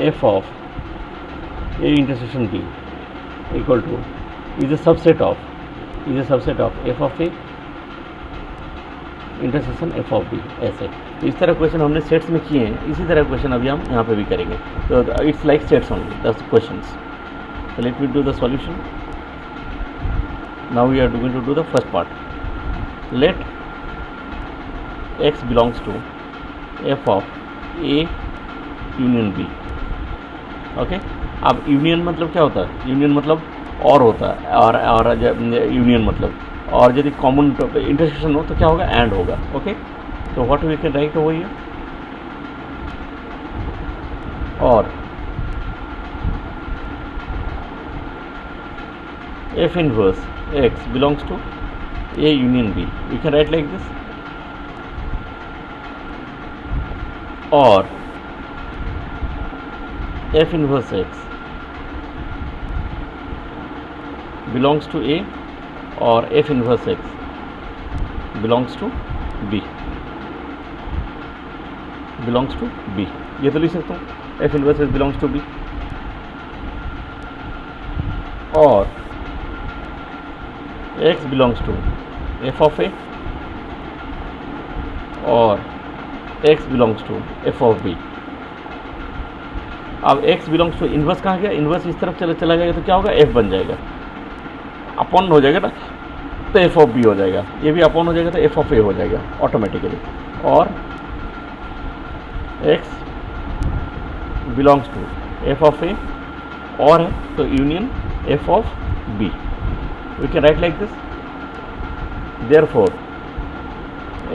f of a intersection b equal to is a subset of f of a intersection f of b. ऐसे तो इस तरह question हमने sets में किए हैं. इसी तरह क्वेश्चन अभी हम यहाँ पे भी करेंगे. तो it's like sets only the questions. So let me do the solution. Now we are going to do the first part. Let x belongs to f of a union b. Okay. अब union मतलब क्या होता है? Union मतलब और होता है, और यूनियन मतलब और यदि कॉमन इंटरसेक्शन हो तो क्या होगा? एंड होगा. ओके. तो what we can write over here, और f inverse x belongs to a union b. We can write like this, or f inverse x belongs to a, or f inverse x belongs to b. ये तो लिख सकता हूँ, f inverse x belongs to b, और x belongs to f of a, और x belongs to f of b. अब x belongs to inverse कहाँ गया? इन्वर्स इस तरफ चला जाएगा तो क्या होगा? f बन जाएगा, अपॉन हो जाएगा ना, तो f of b हो जाएगा. ये भी अपॉन हो जाएगा तो f of a हो जाएगा ऑटोमेटिकली. और x belongs to f of a और है तो union f of b. We can write like this. Therefore,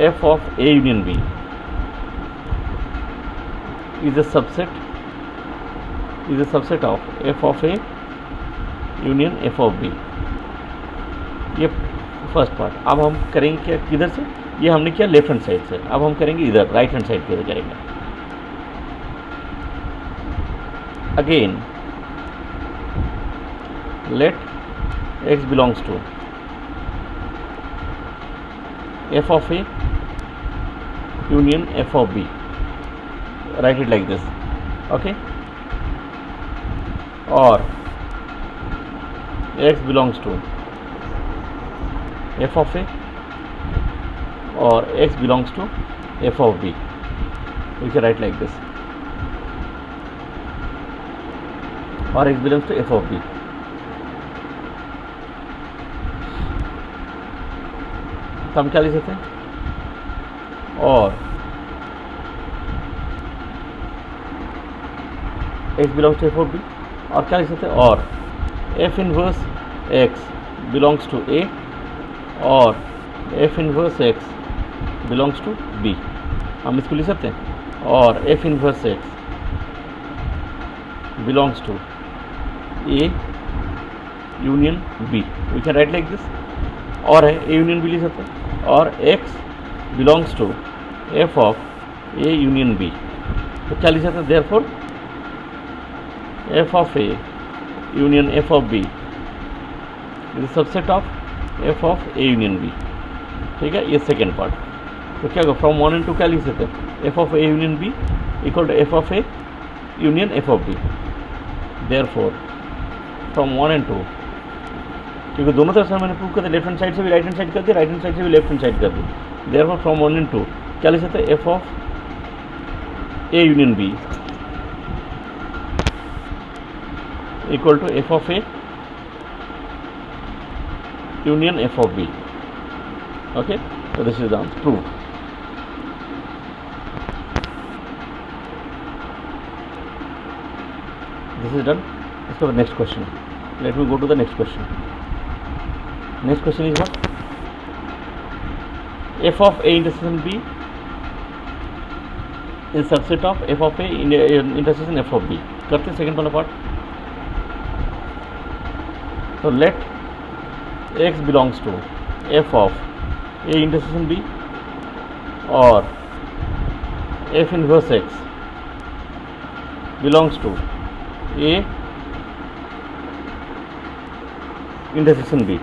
f of a union b is a subset of f of a union f of b. ये first part. अब हम करेंगे क्या? किधर से? ये हमने किया लेफ्ट हैंड साइड से. अब हम करेंगे इधर राइट हैंड साइड किधर करेंगे. Again let x belongs to f of a union f of b. Write it like this. Okay. Or x belongs to f of a, or x belongs to f of b. We can write like this. और x belongs to f of b. तो हम क्या लिख सकते हैं, और x belongs to f of b, और क्या लिख सकते हैं, और f inverse x belongs to a और f inverse x belongs to b। हम इसको लिख सकते हैं, और f inverse x belongs to a union b। We can write like this, और है a यूनियन b लिख सकते हैं, और x belongs to f of a union b। तो क्या लिख सकते हैं, therefore f of a union f of b is subset of f of a union b। ठीक है, ये सेकेंड पार्ट। तो क्या होगा, फ्रॉम 1 and 2 क्या लिख सकते हैं, f of a union b equal to f of a union f of b। Therefore from 1 and 2, क्योंकि दोनों तरफ से मैंने प्रूव कर दिया, लेफ्ट हैंड साइड से भी राइट हैंड साइड कर दिया, राइट हैंड साइड से भी लेफ्ट हैंड साइड कर दी। देयरफॉर फ्रॉम 1 and 2 क्या लिख सकते हैं, f of a union b equal to f of a union f of b। Okay, so this is the answer, proved. This is done. Let's go to the next question. Let me go to the next question. Next question is what? F of a intersection b is subset of f of a intersection f of b. करते हैं second वाला part. So let x belongs to f of a intersection b or f inverse x belongs to a intersection b,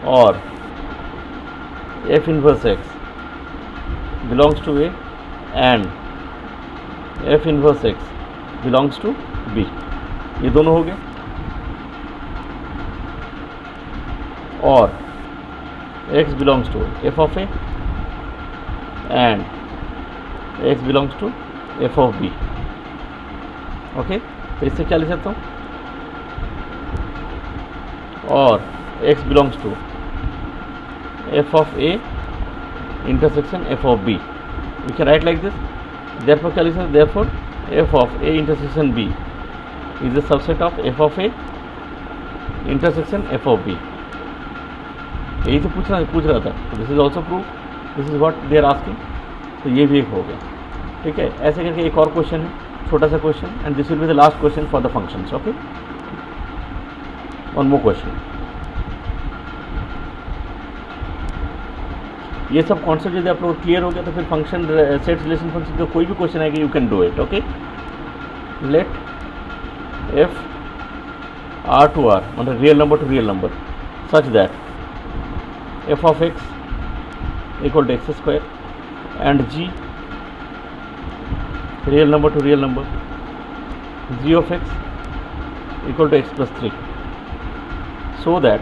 or f inverse x belongs to a and f inverse x belongs to b। ये दोनों हो गए, और x belongs to f of a and x belongs to f of b। Okay, तो इससे क्या लिख सकता हूँ, और x belongs to f of a intersection f of b। We can write like this, therefore क्या लिख सकते हैं, therefore f of a intersection b is a subset of f of a intersection f of b। यही तो पूछ रहा था। तो this is also prove, this is what they are asking. तो ये भी एक हो गया। ठीक है, ऐसे करके एक और क्वेश्चन है, छोटा सा question, and this will be the last question for the functions. Okay, one more question. ये सब कॉन्सेप्ट यदि आप लोग क्लियर हो गया तो फिर फंक्शन सेट रिलेशन फंक्शन का कोई भी क्वेश्चन आएगा, you can do it. Okay, let f r to r, मतलब real number to real number, such that f of x equal to x square and g real number to real number, g of x equal to x plus 3, so that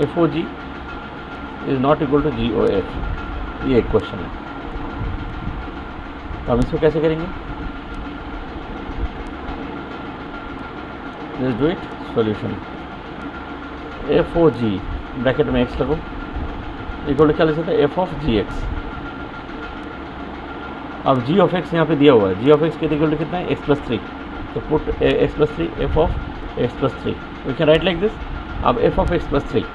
f o g is not equal to g o f। ये एक question है। तो हम इसको कैसे करेंगे, let's do it. Solution F O G bracket में x लगो इक्वल टू क्या लिख सकते हैं, एफ ऑफ जी एक्स। अब जी ऑफ एक्स यहाँ पे दिया हुआ है, जी ऑफ एक्स के इक्वल टू कितना है, एक्स प्लस 3। तो put x plus 3 f of x plus 3, we can write like this. अब f of x plus 3,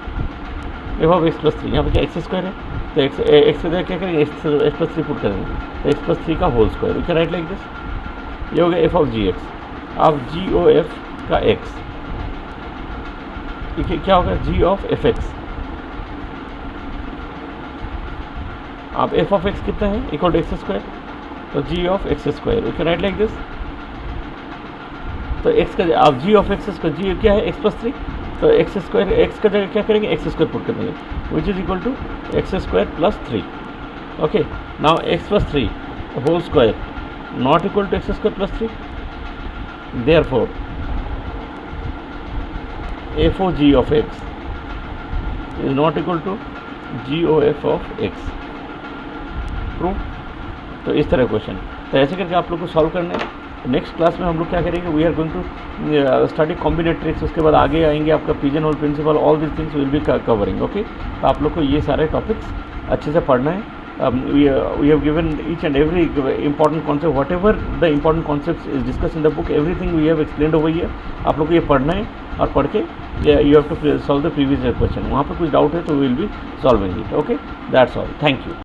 f of x plus 3, यहाँ पे क्या एक्स स्क्वायर है, तो एक्स के जगह क्या करेंगे, एक्स प्लस 3 पुट करेंगे, तो एक्स प्लस 3 का whole square, we can write like this. ये हो गया एफ ऑफ जी एक्स। अब जी ओ एफ का एक्स क्या होगा, जी ऑफ एफ एक्स। अब एफ ऑफ एक्स कितना है, इक्वल टू एक्स स्क्वायर, तो g of x square, we can write like this. तो एक्स का अब जी ऑफ एक्स स्क्वायर, जी क्या है, एक्स प्लस 3, तो एक्स स्क्वायर, एक्स का जगह क्या करेंगे, एक्स स्क्वायर पुट कर देंगे, which is equal to x square plus 3। Okay, now x plus 3 whole square not equal to x square plus 3, therefore F O G of x is not equal to ji O F of x. True. तो इस तरह question, तो ऐसे करके आप लोग को solve करना है। नेक्स्ट क्लास में हम लोग क्या करेंगे, we are going to study combinatorics, उसके बाद आगे आएंगे आपका pigeonhole principle, all this things will be covering. Okay, तो आप लोग को ये सारे टॉपिक्स अच्छे से पढ़ना है। we have given each and every important concept, whatever the important concepts is discussed in the book, everything we have explained over here। आप लोग को ये पढ़ना है और पढ़ के you have to solve the previous year question। वहाँ पर कुछ डाउट है तो we will be solving it। okay, that's all, thank you।